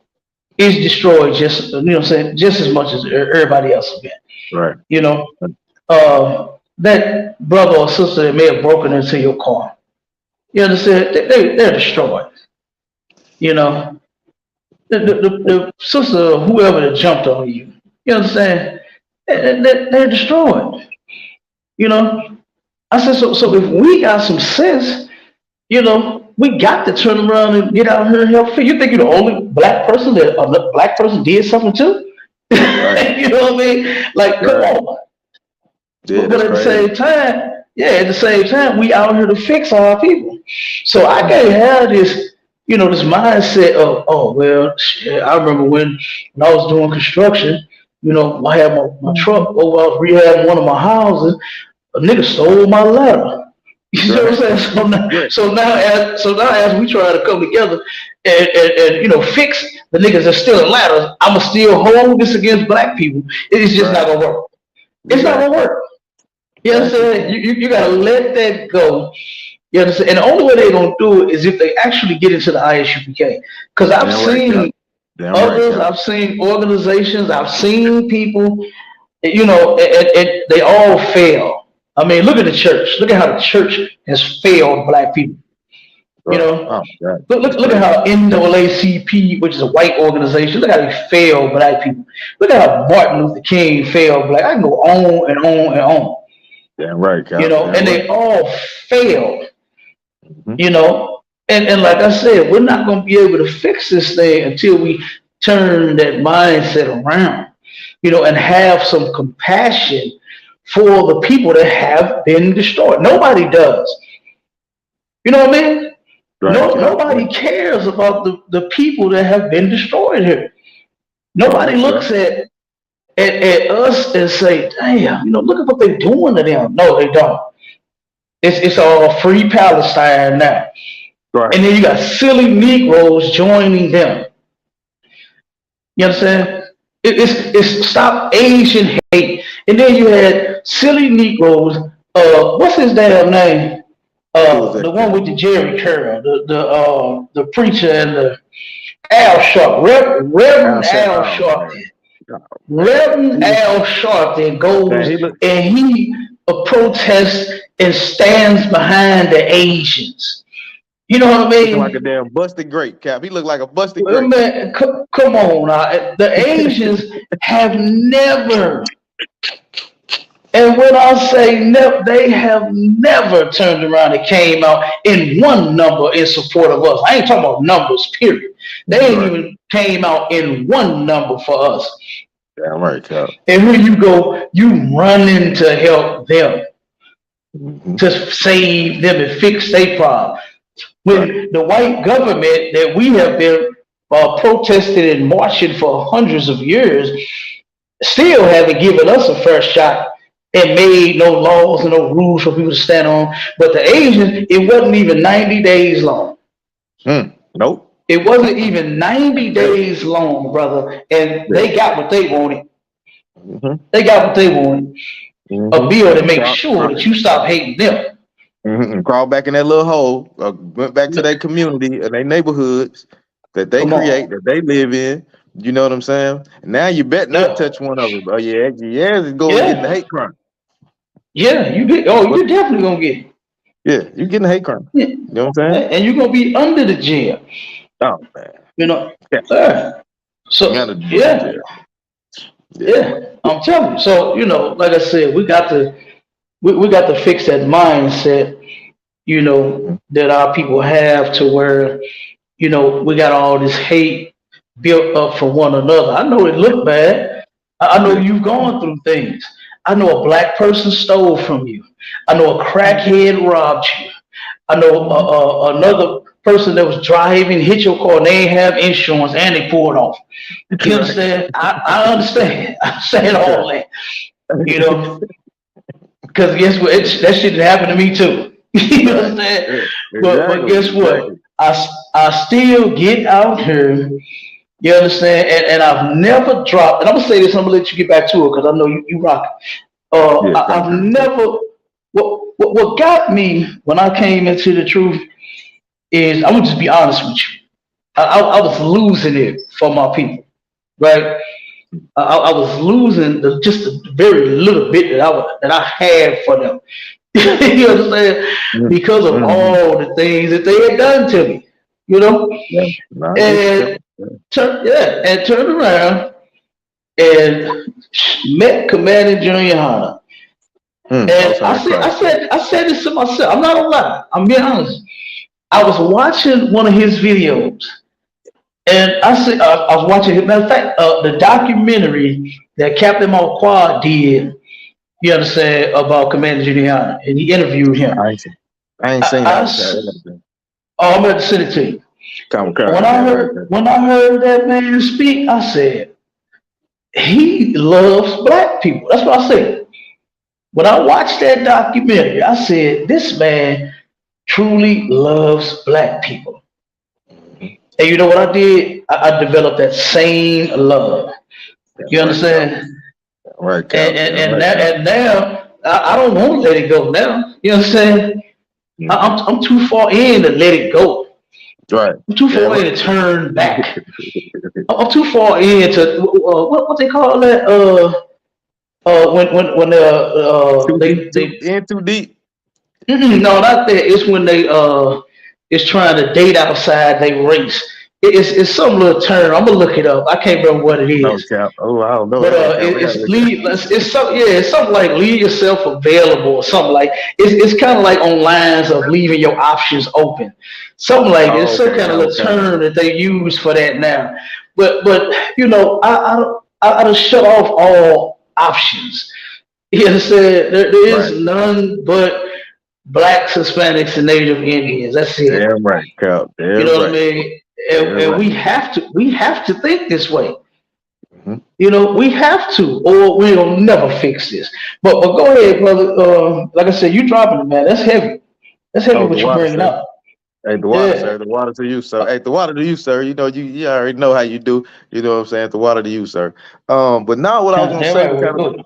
Is destroyed just just as much as everybody else has been. Right. that brother or sister that may have broken into your car. You understand? They're destroyed. You know, the sister or whoever that jumped on you. You understand? They're destroyed. You know, I said, so if we got some sense, we got to turn around and get out here and help. You think you're the only black person that a black person did something to? Right. You know what I mean? Like, come Right. on. Yeah, But that's at the crazy. same time, at the same time, we out here to fix our people. So I can't have this mindset of, oh well, shit, I remember when I was doing construction, I had my truck over, I was rehabbing one of my houses, a nigga stole my ladder. You know what Right. I'm saying? So now, Yeah. as we try to come together and fix the niggas that stealing ladders, I'ma still hold this against black people. It's just not Right. gonna work. It's not gonna Exactly. work. You Exactly. understand? You gotta let that go. You understand? And the only way they're gonna do it is if they actually get into the ISUPK. Because I've Damn right, Cap. seen Damn right, others, Cap. I've seen organizations, I've seen people, they all fail. I mean, look at the church. Look at how the church has failed black people. You Bro. know, Oh my God. look, That's look at crazy. how NAACP, which is a white organization, look how they failed black people. Look at how Martin Luther King failed black. I can go on and on and on. Damn right, Cap. Damn And right. they all failed. Mm-hmm. And like I said, we're not going to be able to fix this thing until we turn that mindset around, and have some compassion for the people that have been destroyed. Nobody does. You know what I mean? Right, No, Cap. Yeah. nobody cares about the people that have been destroyed here. Nobody Right, Cap. looks at us and say, damn, look at what they're doing to them. No, they don't. It's all free Palestine now. Right. And then you got silly Negroes joining them. You understand? It's stop Asian hate. And then you had silly Negroes. What's his damn name? Who was that, The one Cap? with the Jerry curl, the preacher and the Al Sharp, Al Reverend Sharpton. Al Oh Sharpton. man. God. Reverend He, Al Sharpton man, goes he look and he protests and stands behind the Asians. You know what I looking like a mean? damn busted grape, Cap. He looked like a busted Well, grape. man, come on now. The Asians have never, and when I say never, they have never turned around and came out in one number in support of us. I ain't talking about numbers, period. They ain't Right. even came out in one number for us. Damn right, Cap. And here you go, you running to help them, Mm-hmm. to save them and fix their problem. Right. When the white government that we have been protesting and marching for hundreds of years still haven't given us a fair shot and made no laws and no rules for people to stand on. But the Asians, it wasn't even 90 days long. Nope. It wasn't even 90 days long, brother. And Yeah. they got what they wanted. Mm-hmm. They got what they wanted. A Mm-hmm. bill to make Crawl, sure crawl, that you stop hating them. mm-hmm. Crawl back in that little hole. Went back to their community and their neighborhoods that they Come create, on. that they live in. You know what I'm saying? And now you bet not Yeah. touch one of them. Oh yeah, yeah, it's going getting the Yeah. hate crime. Yeah. You get, oh, But you're definitely going to get it. yeah, you getting the hate crime. Yeah. You know what I'm saying? And you're going to be under the jail. Oh man, You know? yeah, Yeah. gotta So, do the yeah. jail. Yeah, Yeah. I'm telling you. So, like I said, we got to fix that mindset, mm-hmm. that our people have to where, we got all this hate built up for one another. I know it looked bad. I know Yeah, you've gone through things. I know a black person stole from you. I know a crackhead robbed you. I know another person that was driving hit your car and they ain't have insurance and they pulled off. You right. understand? I understand. I understand all that. You know, because guess what? That shit happened to me too. You Right. understand? Yeah, But exactly, guess what? exactly. I still get out here. You understand? And I've never dropped. And I'm gonna say this. I'm gonna let you get back to it because I know you rock. Yeah, thank I've you. never. What got me when I came into the truth is I'm gonna just be honest with you. I was losing it for my people, right? I was losing just a very little bit that I had for them. You understand? Mm, Because of mm-hmm. all the things that they had done to me, you know, Yeah, no, I get you, and Cap. Yeah. turned around and met Commander Junior Hunter. And Most high Christ. I said this to myself. I'm not gonna lie. I'm being honest. I was watching one of his videos, and I was watching. Matter of fact, the documentary that Captain Marquardt did. You understand about Commander Giuliani, and he interviewed him. I ain't seen, I ain't seen I, that one, Cap. I oh, I'm going to send it to you. Come cry, man, right there. When I heard that man speak, I said he loves black people. That's what I said. When I watched that documentary, I said this man truly loves black people. Mhm. And you know what I did? I developed that same love. Damn You right, Cap. understand? Right, Cap. Damn right, Cap. And now I don't want to let it go. Now you understand? Mm-hmm. I'm too far in to let it go. Right. I'm too Damn far in right. to turn back. I'm too far in to what they call that? When Too deep, they too deep. no, not that. It's when they is trying to date outside they race. It's some little term. I'm gonna look it up. I can't remember what it No, is. Cap. Oh, I don't know But that one, Cap. I gotta it's look at. leave. It's some yeah. It's something like leave yourself available or something like. It's kind of like on lines of leaving your options open. Something like it's Oh, some okay. kind of little Okay. term that they use for that now. But you know I just shut off all options. You understand? There is Right. none but blacks, Hispanics, and Native Indians. That's it. Damn right, Cap. You Damn know what I right. mean? Damn And right. we have to think this way. Mm-hmm. You know, we have to, or we'll never fix this. But go ahead, brother. Like I said, you dropping it, man. That's heavy. That's heavy Oh, the what you water, bringing sir. up. Hey, the water, Yeah. sir. The water to you, sir. Hey, the water to you, sir. You know, you already know how you do. You know what I'm saying? The water to you, sir. But now what I was gonna Damn say right, to we'll kind of go.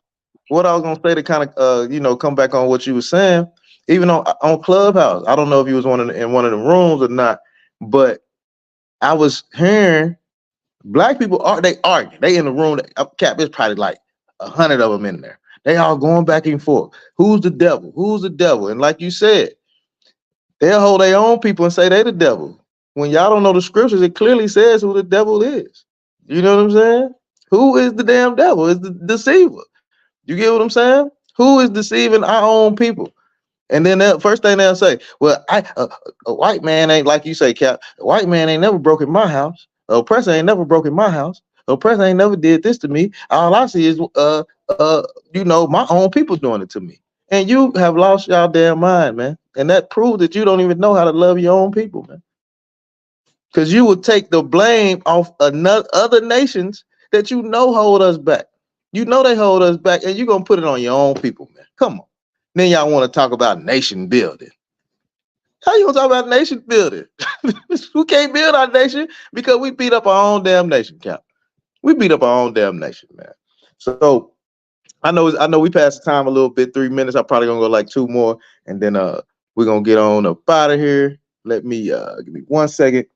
what I was gonna say to kind of come back on what you were saying, even on Clubhouse. I don't know if you was in one of the rooms or not, but I was hearing black people are they argue. They in the room. Cap, there's probably like 100 of them in there. They all going back and forth. Who's the devil? Who's the devil? And like you said, they'll hold their own people and say they the devil. When y'all don't know the scriptures, it clearly says who the devil is. You know what I'm saying? Who is the damn devil? Is the deceiver. You get what I'm saying? Who is deceiving our own people? And then the first thing they'll say, well, a white man ain't like you say, Cap. A white man ain't never broken my house. A oppressor ain't never broken my house. A oppressor ain't never did this to me. All I see is, my own people doing it to me. And you have lost y'all damn mind, man. And that proves that you don't even know how to love your own people, man. Because you will take the blame off another other nations that you know hold us back. You know they hold us back, and you're gonna put it on your own people, man. Come on. Then y'all want to talk about nation building. How you gonna talk about nation building? We can't build our nation because we beat up our own damn nation, Cap. We beat up our own damn nation, man. So I know we passed the time a little bit, 3 minutes. I'm probably gonna go like two more, and then we're gonna get on up out of here. Let me give me 1 second.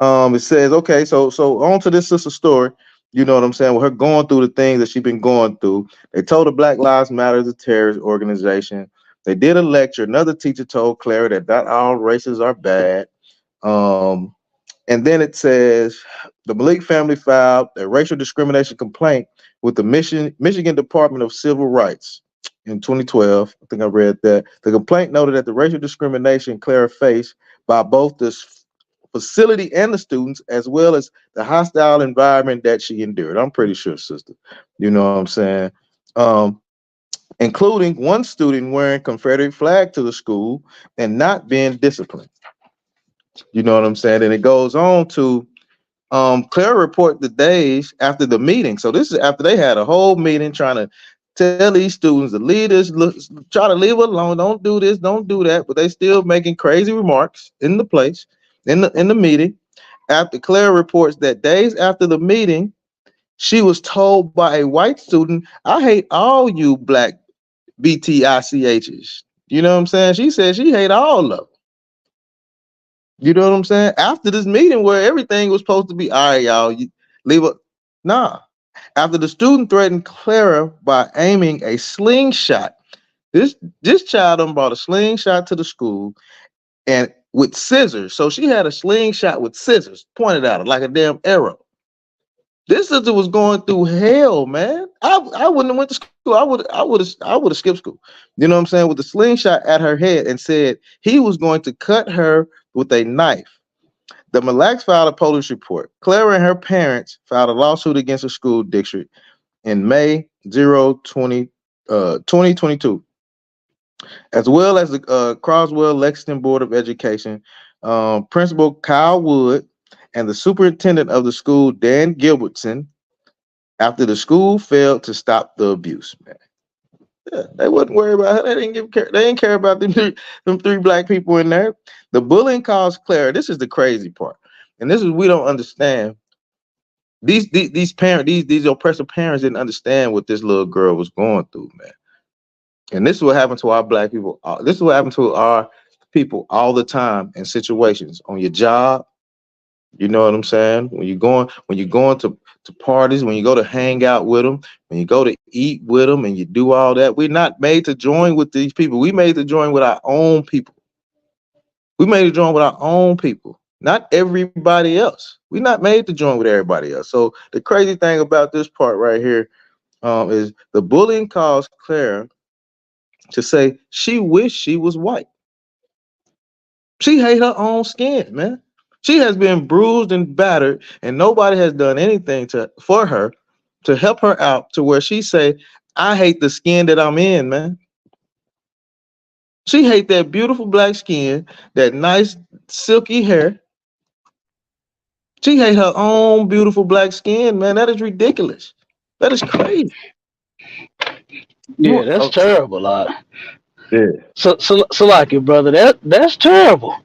It says, okay, so on to this sister story. You know what I'm saying? With her going through the things that she's been going through. They told her Black Lives Matter is a terrorist organization. They did a lecture. Another teacher told Clara that not all races are bad. Um, and then it says the Malik family filed a racial discrimination complaint with the Michigan Department of Civil Rights in 2012. I think I read that. The complaint noted that the racial discrimination Clara faced by both the facility and the students, as well as the hostile environment that she endured. I'm pretty sure, sister. You know what I'm saying? Um, Including one student wearing Confederate flag to the school and not being disciplined. You know what I'm saying? And it goes on to Claire report the days after the meeting. So this is after they had a whole meeting trying to tell these students, the leaders, look, try to leave it alone. Don't do this, don't do that. But they still making crazy remarks in the place, in the meeting. After Claire reports that days after the meeting, she was told by a white student, I hate all you black BTICHs. You know what I'm saying? She said she hate all of them. You know what I'm saying? After this meeting where everything was supposed to be, all right, y'all, you leave it. Nah. After the student threatened Clara by aiming a slingshot, this this child done brought a slingshot to the school and with scissors. So she had a slingshot with scissors pointed at her like a damn arrow. This sister was going through hell, man. I wouldn't have went to school. I would have skipped school. You know what I'm saying? With the slingshot at her head and said he was going to cut her with a knife. The Mille Lacs filed a police report. Clara and her parents filed a lawsuit against the school district in May 2022, as well as the Croswell Lexington Board of Education, Principal Kyle Wood, and the superintendent of the school, Dan Gilbertson, after the school failed to stop the abuse. Man, yeah, they wasn't worried about her. They didn't give care. They didn't care about them three black people in there. The bullying caused Clara. This is the crazy part, and this is we don't understand. These parents, these oppressive parents didn't understand what this little girl was going through, man. And this is what happened to our black people. This is what happened to our people all the time in situations on your job. You know what I'm saying? When you're going to parties, when you go to hang out with them, when you go to eat with them, and you do all that, we're not made to join with these people. We made to join with our own people. We made to join with our own people, not everybody else. We're not made to join with everybody else. So the crazy thing about this part right here is the bullying caused Claire to say she wished she was white. She hate her own skin, man. She has been bruised and battered, and nobody has done anything for her to help her out to where she say, "I hate the skin that I'm in, man." She hate that beautiful black skin, that nice silky hair. She hate her own beautiful black skin, man. That is ridiculous. That is crazy. Yeah, that's terrible, lot. Yeah, So like it, brother. That's terrible.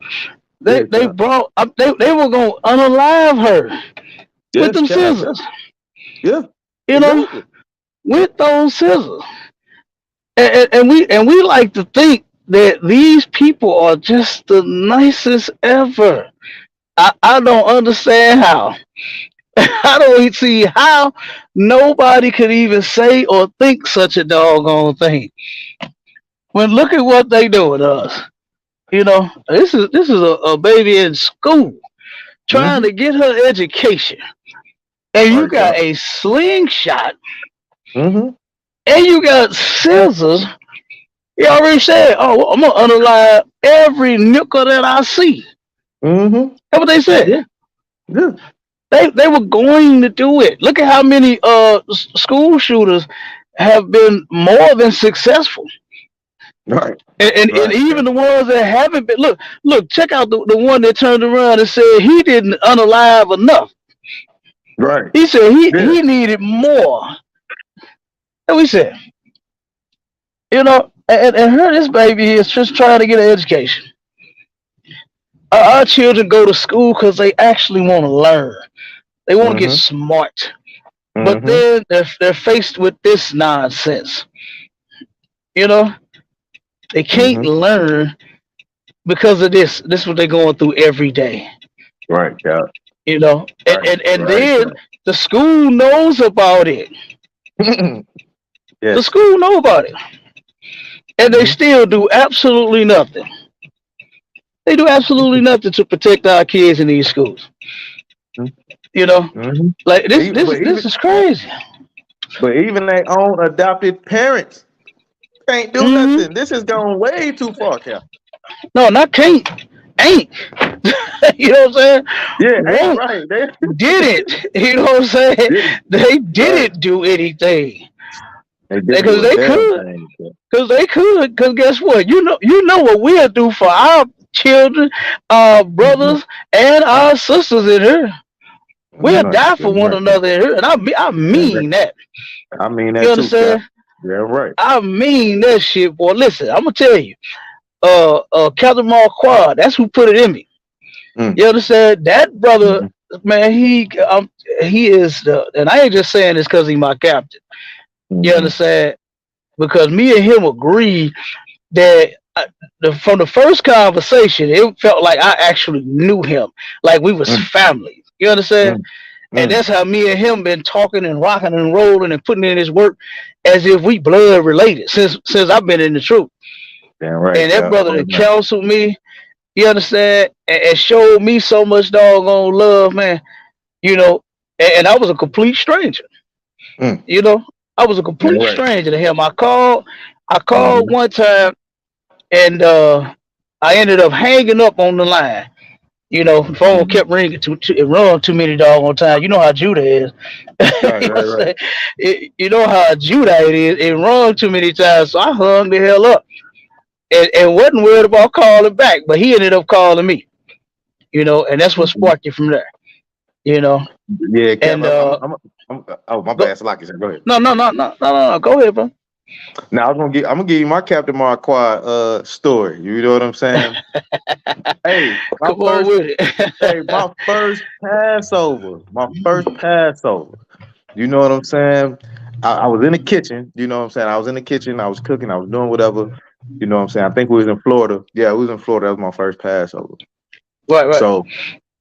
They yeah, they brought up they were gonna unalive her with yes, them child. scissors. Yeah, You know, exactly. with those scissors. And we like to think that these people are just the nicest ever. I don't understand how. I don't see how nobody could even say or think such a doggone thing. When look at what they do with us. You know, this is a baby in school trying Mm-hmm. to get her education. And you Right, got child. a slingshot Mm-hmm. and you got scissors. You already said, oh, well, I'm gonna unalive every nickel that I see. Mm-hmm. That's what they said. Yeah, yeah. They were going to do it. Look at how many school shooters have been more than successful. Right, And right, even child. the ones that haven't been, look, check out the one that turned around and said he didn't unalive enough. Right. He said Yeah. he needed more. And we said, you know, and her, this baby is just trying to get an education. Our children go to school because they actually want to learn. They want to get Mm-hmm. smart. But Mm-hmm. then they're faced with this nonsense. You know, they can't Mm-hmm. learn because of this. This is what they're going through every day. Right, child. You know, and Right, and, and right, then the school knows about it. child. The Yes. school know about it, and they Mm-hmm. still do absolutely nothing. They do absolutely nothing to protect our kids in these schools. You know, Mm-hmm. like this Even, this but even this is crazy. but even their own adopted parents can't do Hmm. nothing. This has gone way too far, Cal. No, not can't, ain't. You know what I'm saying? Yeah, ain't Won't, right. They didn't. You know what I'm saying? didn't. They Right. didn't do anything They didn't because do a they damn could. thing. Cal. Because they could. Because guess what? You know what we'll do for our children, our Mm-hmm. brothers, and our sisters in here. We'll Damn right. die for Damn one right, Cal. another in here, and I Damn right. mean that. I mean You that too, Cal. understand? Yeah, right. I mean that shit, boy. Listen, I'm gonna tell you. Captain Marquard, that's who put it in me. Mm. You understand? That brother, Mm-hmm. man, he is the, and I ain't just saying this because he's my captain. You Mm-hmm. understand? Because me and him agree that from the first conversation, it felt like I actually knew him, like we was Mm. family. You understand? And Mm. that's how me and him been talking and rocking and rolling and putting in his work as if we blood related since I've been in the truth. Damn right, And that Cap. brother Yeah, that man. counseled me, you understand, and showed me so much doggone love, man. You know, and I was a complete stranger. Mm. You know, I was a Damn complete right. stranger to him. I called Mm-hmm. one time, and I ended up hanging up on the line. You know, the phone Mm-hmm. kept ringing it rung too many doggone times. You know how Judah is. Right, You know what right, I'm right. saying? You know how Judah it is. It rung too many times, so I hung the hell up and wasn't worried about calling back. But he ended up calling me. You know, and that's what Mhm. sparked it from there. You know, Yeah, Cap. and Oh, my go, bad. Salaki said, go ahead. no. Go ahead, bro. Now I'm gonna give you my Captain Marquis story. You know what I'm saying? Hey, my Come on first with it. hey, my first Passover. My first Passover. You know what I'm saying? I was in the kitchen, you know what I'm saying? I was in the kitchen, I was cooking, I was doing whatever. You know what I'm saying? I think we was in Florida. Yeah, we was in Florida. That was my first Passover. Right, right. So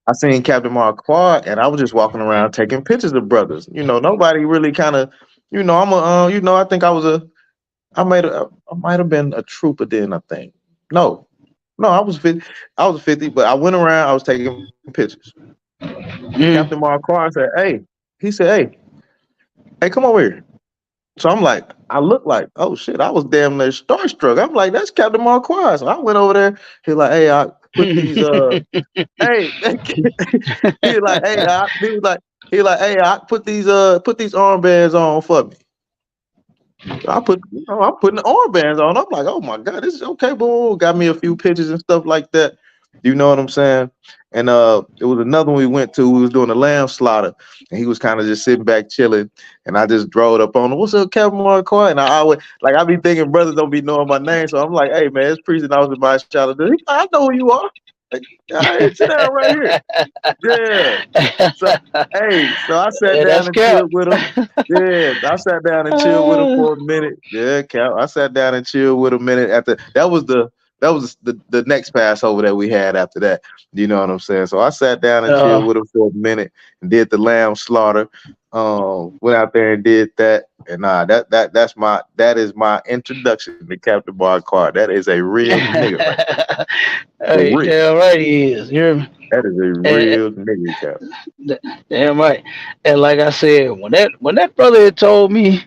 I seen Captain Marquis, and I was just walking around taking pictures of brothers. You know, nobody really kind of, I think I might have been a trooper then. I think no, no, I was 50. I was 50, but I went around. I was taking pictures. Captain Mm. Marquis said, "Hey," he said, hey, come over here." So I'm like, I look like, oh shit, I was damn near starstruck. I'm like, that's Captain Marquis. So I went over there. He like, hey, I put these hey, he like, hey, hey, I put these armbands on for me. So I'm putting the armbands on. I'm like, oh my god, this is okay. Boom, got me a few pictures and stuff like that. You know what I'm saying? And it was another one we went to. We was doing a lamb slaughter, and he was kind of just sitting back chilling. And I just drove up on him. What's up, Captain Marquis? And I always like I be thinking brothers don't be knowing my name, so I'm like, hey man, it's preaching. I was in my child. I know who you are. Like, all right, sit down right here. Yeah. So so I sat Yeah, down that's and cap. chilled with him. Yeah, I sat down and chilled with him for a minute. Yeah, Cal. I sat down and chilled with him a minute after that was the next Passover that we had after that. You know what I'm saying? So I sat down and chilled uh, with him for a minute and did the lamb slaughter. Went out there and did that. And that is my introduction to Captain Barcar. That is a real nigga, right? For hey, real. damn right he is. You hear me? That is a And, real nigga, Cap. damn right. And like I said, when that brother had told me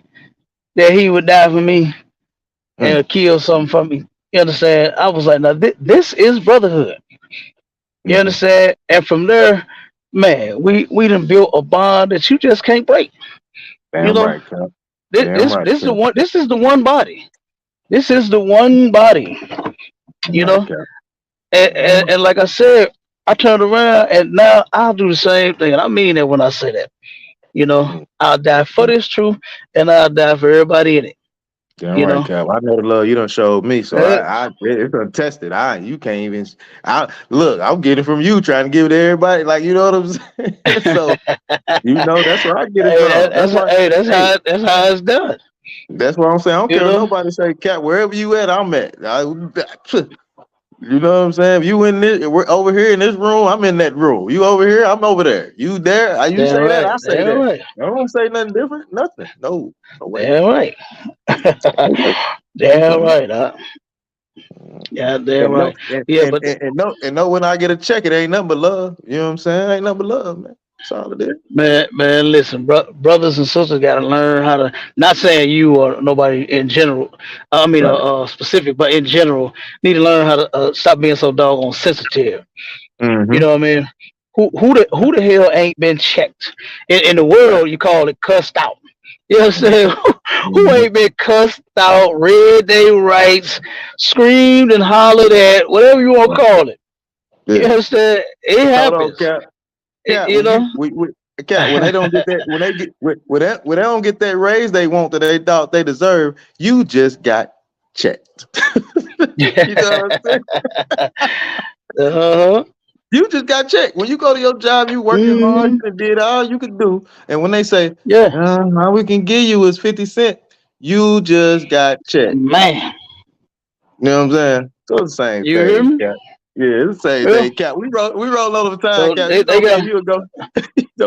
that he would die for me Mm, and kill something for me, you understand? I was like, now this is brotherhood. You mm-hmm. understand? And from there, man, we done built a bond that you just can't break. You Damn know, right, Cap. this Damn this right, this is the Cap. one. This is the one body. This is the one body. Damn You right, know, Cap. and, Damn and, right. and like I said, I turned around and now I'll do the same thing. And I mean that when I say that. You know, Mm, I'll die for mm. this truth and I'll die for everybody in it. Damn You right, know, Cap. I know the love you done showed me, so Uh, it's untested. You can't even. I look. I'm getting from you, trying to give it to everybody. Like you know what I'm saying. So that's where I get it hey, from. That's why. Hey, that's how it's done. that's what I'm saying. I don't You care what know, nobody say, Cap. Wherever you at, I'm at. You know what I'm saying? If you in this, we're over here in this room. I'm in that room. You over here, I'm over there. You there? You damn say that, I right, say damn that. right, I don't say nothing different. Nothing. No, no way. damn right, No way. damn No. right. Yeah, damn And no, right. Yeah, but when I get a check, it ain't nothing but love. You know what I'm saying? Ain't nothing but love, man. That's all it is. man, listen, brothers and sisters got to learn how to. Not saying you or nobody in general. I mean, Right. specific, but in general, need to learn how to stop being so doggone sensitive. You Mm-hmm. know what I mean? Who the hell ain't been checked in the Right. world? You call it cussed out. You know what I'm saying? Who Mm-hmm. ain't been cussed out, read their rights, screamed and hollered at, whatever you want to Right. call it. You Yeah. understand? It Hold on, happens. Cap. Cap, You when know? Cap, when they don't get that, when they get when they don't get that raise they want that they thought they deserve, you just got checked. You know what I'm saying? Uh-huh. You just got checked. When you go to your job, you working hard, Hmm. you done did all you could do. And when they say, Yeah, all we can give you is 50 cents, you just got checked. man. You know what I'm saying? So it's the same You hear thing, me? Cap. Yeah, it's the same Well, thing, Cap. We roll all the time, so Cap. they, You they know me and got you go.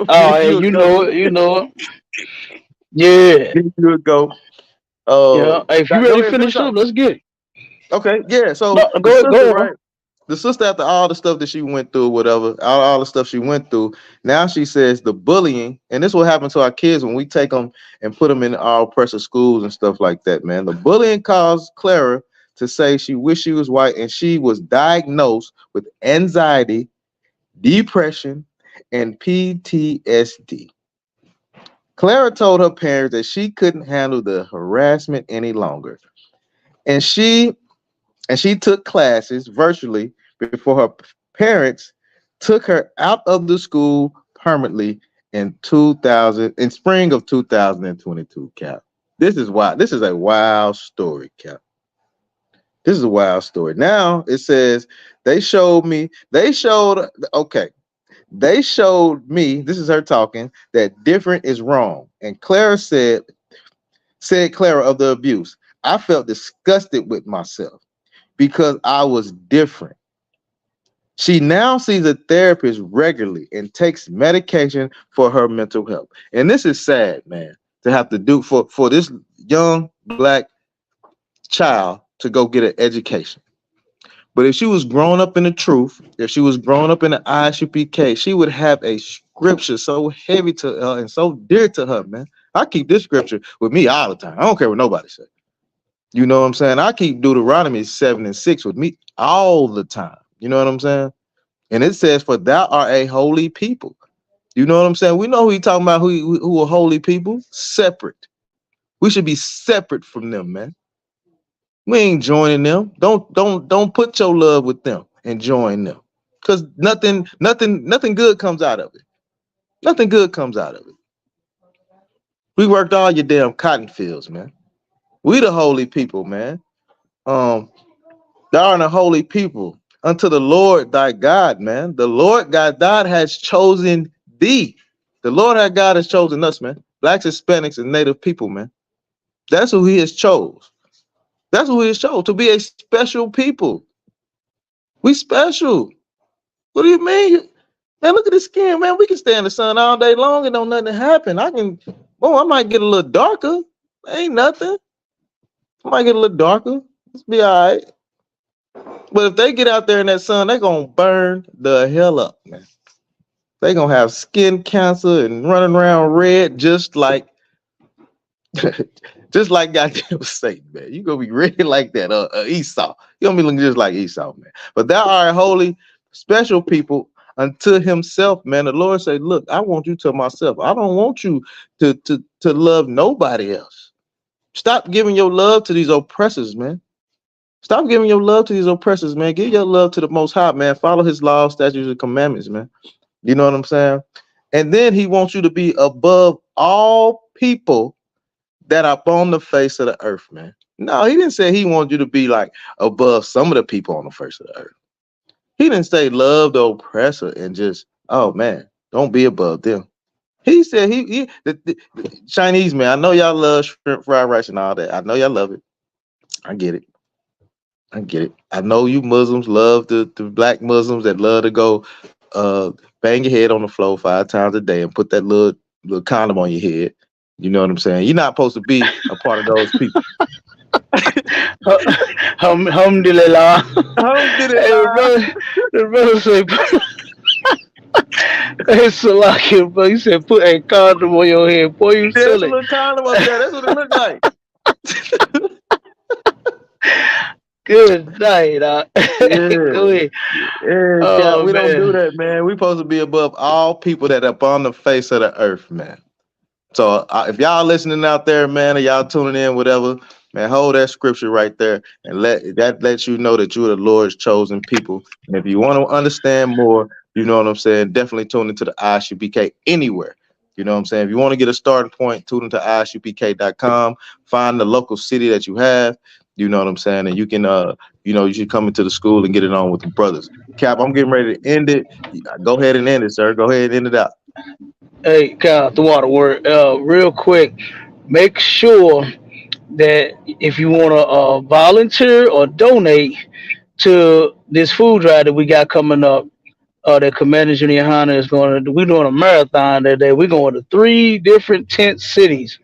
Oh, Give hey, you a you go. know it. You know it. Yeah. Give you a go. Yeah. Hey, if you Go ready to ahead, finish finish up. up, let's get it. Okay, yeah. So No, the go sister, ahead, bro. right? The sister, after all the stuff that she went through, whatever, all the stuff she went through, now she says the bullying, and this will happen to our kids when we take them and put them in our oppressive schools and stuff like that, man. The bullying caused Clara to say she wished she was white, and she was diagnosed with anxiety, depression, and PTSD. Clara told her parents that she couldn't handle the harassment any longer, and she took classes virtually before her parents took her out of the school permanently in spring of 2022. Cap, this is why this is a wild story. Cap, this is a wild story. Now it says they showed okay, they showed me, this is her talking, that different is wrong. And Clara said Clara of the abuse, I felt disgusted with myself because I was different. She now sees a therapist regularly and takes medication for her mental health. And this is sad, man, to have to do for this young black child to go get an education. But if she was grown up in the truth, if she was grown up in the ISUPK, she would have a scripture so heavy to her and so dear to her, man. I keep this scripture with me all the time. I don't care what nobody says. You know what I'm saying? I keep Deuteronomy 7 and 6 with me all the time. You know what I'm saying? And it says, "For thou art a holy people." You know what I'm saying? We know who he talking about. Who are holy people? Separate. We should be separate from them, man. We ain't joining them. Don't put your love with them and join them, because nothing good comes out of it. Nothing good comes out of it. We worked all your damn cotton fields, man. We the holy people, man. Um, Thou art a holy people unto the Lord thy God, man. The Lord God has chosen thee. The Lord our God has chosen us, man. Blacks, Hispanics, and Native people, man. That's who He has chose. That's who He has chose to be a special people. We special. What do you mean? Man, look at the skin, man. We can stay in the sun all day long and don't nothing happen. I might get a little darker. Ain't nothing. I might get a little darker. It's be all right. But if they get out there in that sun, they gonna burn the hell up, man. They gonna have skin cancer and running around red, just like just like goddamn Satan, man. You gonna be red like that, Esau. You gonna be looking just like Esau, man. But thou art holy, special people unto Himself, man. The Lord said, "Look, I want you to myself. I don't want you to love nobody else. Stop giving your love to these oppressors, man. Stop giving your love to these oppressors, man. Give your love to the Most High, man. Follow His laws, statutes, and commandments, man. You know what I'm saying? And then He wants you to be above all people that are upon the face of the earth, man. No, He didn't say He wants you to be like above some of the people on the face of the earth. He didn't say love the oppressor and just, oh man, don't be above them. He said the Chinese man. I know y'all love shrimp fried rice and all that. I know y'all love it. I get it. I get it. I know you Muslims love the black Muslims that love to go bang your head on the floor 5 times a day and put that little condom on your head. You know what I'm saying? You're not supposed to be a part of those people. Alhamdulillah. Hey, Alhamdulillah. the brother said, hey, Salaki, bro. He said, put a condom on your head. Boy, you There's a silly. little condom up there. That's what it looked like. Good night. Go Yeah. ahead. Yeah, Cap, Oh, we don't do man. that, man. We supposed to be above all people that are upon the face of the earth, man. So if y'all listening out there, man, or y'all tuning in, whatever, man, hold that scripture right there and let you know that you're the Lord's chosen people. And if you want to understand more, you know what I'm saying, definitely tune into the ISUPK anywhere. You know what I'm saying? If you want to get a starting point, tune into isupk.com, find the local city that you have, you know what I'm saying, and you can you should come into the school and get it on with the brothers. Cap, I'm getting ready to end it. Go ahead and end it, sir. Go ahead and end it out. Hey, God, the water word. Real quick, make sure that if you want to volunteer or donate to this food drive that we got coming up, that Commander Junior Hanna is going to do. We're doing a marathon that day. We're going to 3 different tent cities,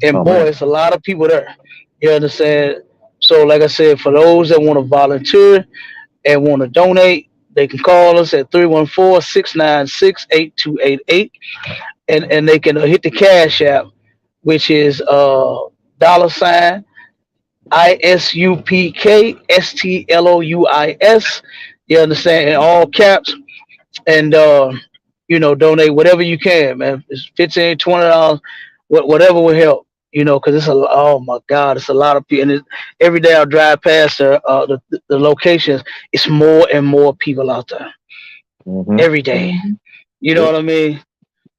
and Oh boy, man. it's a lot of people there. You understand? So, like I said, for those that want to volunteer and want to donate, they can call us at 314-696-8288, and they can hit the Cash App, which is $ ISUPK STLOUIS. You understand? In all caps, and donate whatever you can, man. It's 15, $20, whatever will help. Because it's oh my God, it's a lot of people. And every day I drive past the locations, it's more and more people out there Mm-hmm. every day. Mm-hmm. You know Yep. what I mean?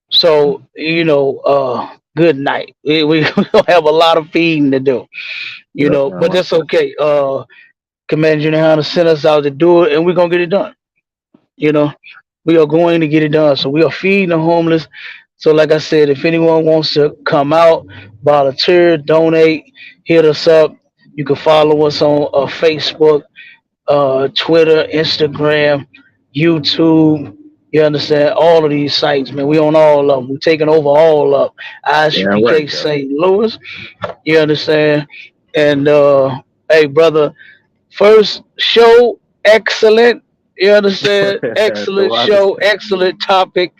So good night. We don't have a lot of feeding to do. Yep. But that's okay. Commander Junior Hunter sent us out to do it, and we're gonna get it done. You know, we are going to get it done. So we are feeding the homeless. So like I said, if anyone wants to come out, volunteer, donate, hit us up. You can follow us on Facebook, Twitter, Instagram, YouTube. You understand? All of these sites, man. We on all of them. We're taking over all of Damn right, ISUPK bro. St. Louis. You understand? And hey, brother, first show, excellent. You understand? The Excellent water, show, sir. excellent topic.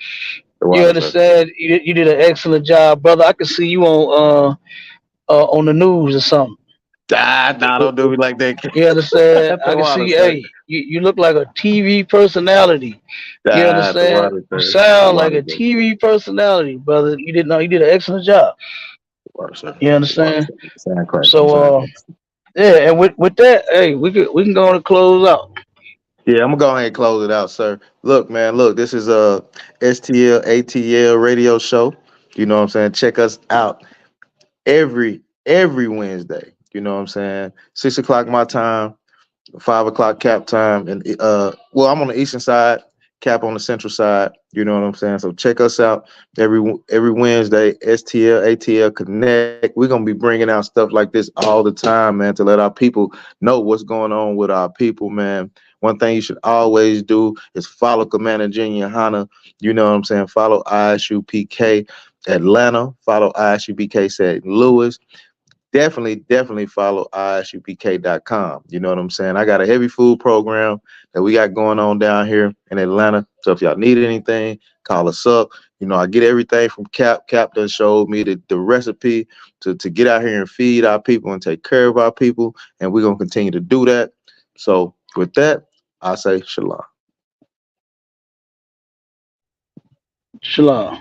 The You water, sir. understand? You did an excellent job, brother. I can see you on the news or something. Ah, nah, don't do me like that. You understand? The I can water, see. sir. Hey, you look like a TV personality. You Ah, the understand? water, You sir. The sound like water, a sir. TV personality, brother. You didn't know you did an excellent job. The water, sir. You The water, understand? sir. Sound crack. So Sound crack. yeah, and with that, hey, we can go on and close out. Yeah, I'm gonna go ahead and close it out, sir. Look, man, look, this is a STL ATL radio show. You know what I'm saying? Check us out every Wednesday. You know what I'm saying? 6 o'clock my time, 5 o'clock cap time, and well, I'm on the eastern side, cap on the central side. You know what I'm saying? So check us out every Wednesday. STL ATL Connect. We're gonna be bringing out stuff like this all the time, man, to let our people know what's going on with our people, man. One thing you should always do is follow Commander Junior Hanna. You know what I'm saying? Follow ISUPK Atlanta. Follow ISUPK St. Louis. Definitely follow isupk.com. You know what I'm saying? I got a heavy food program that we got going on down here in Atlanta. So if y'all need anything, call us up. You know, I get everything from Cap. Cap done showed me the recipe to get out here and feed our people and take care of our people. And we're gonna continue to do that. So with that, I say shalom. Shalom.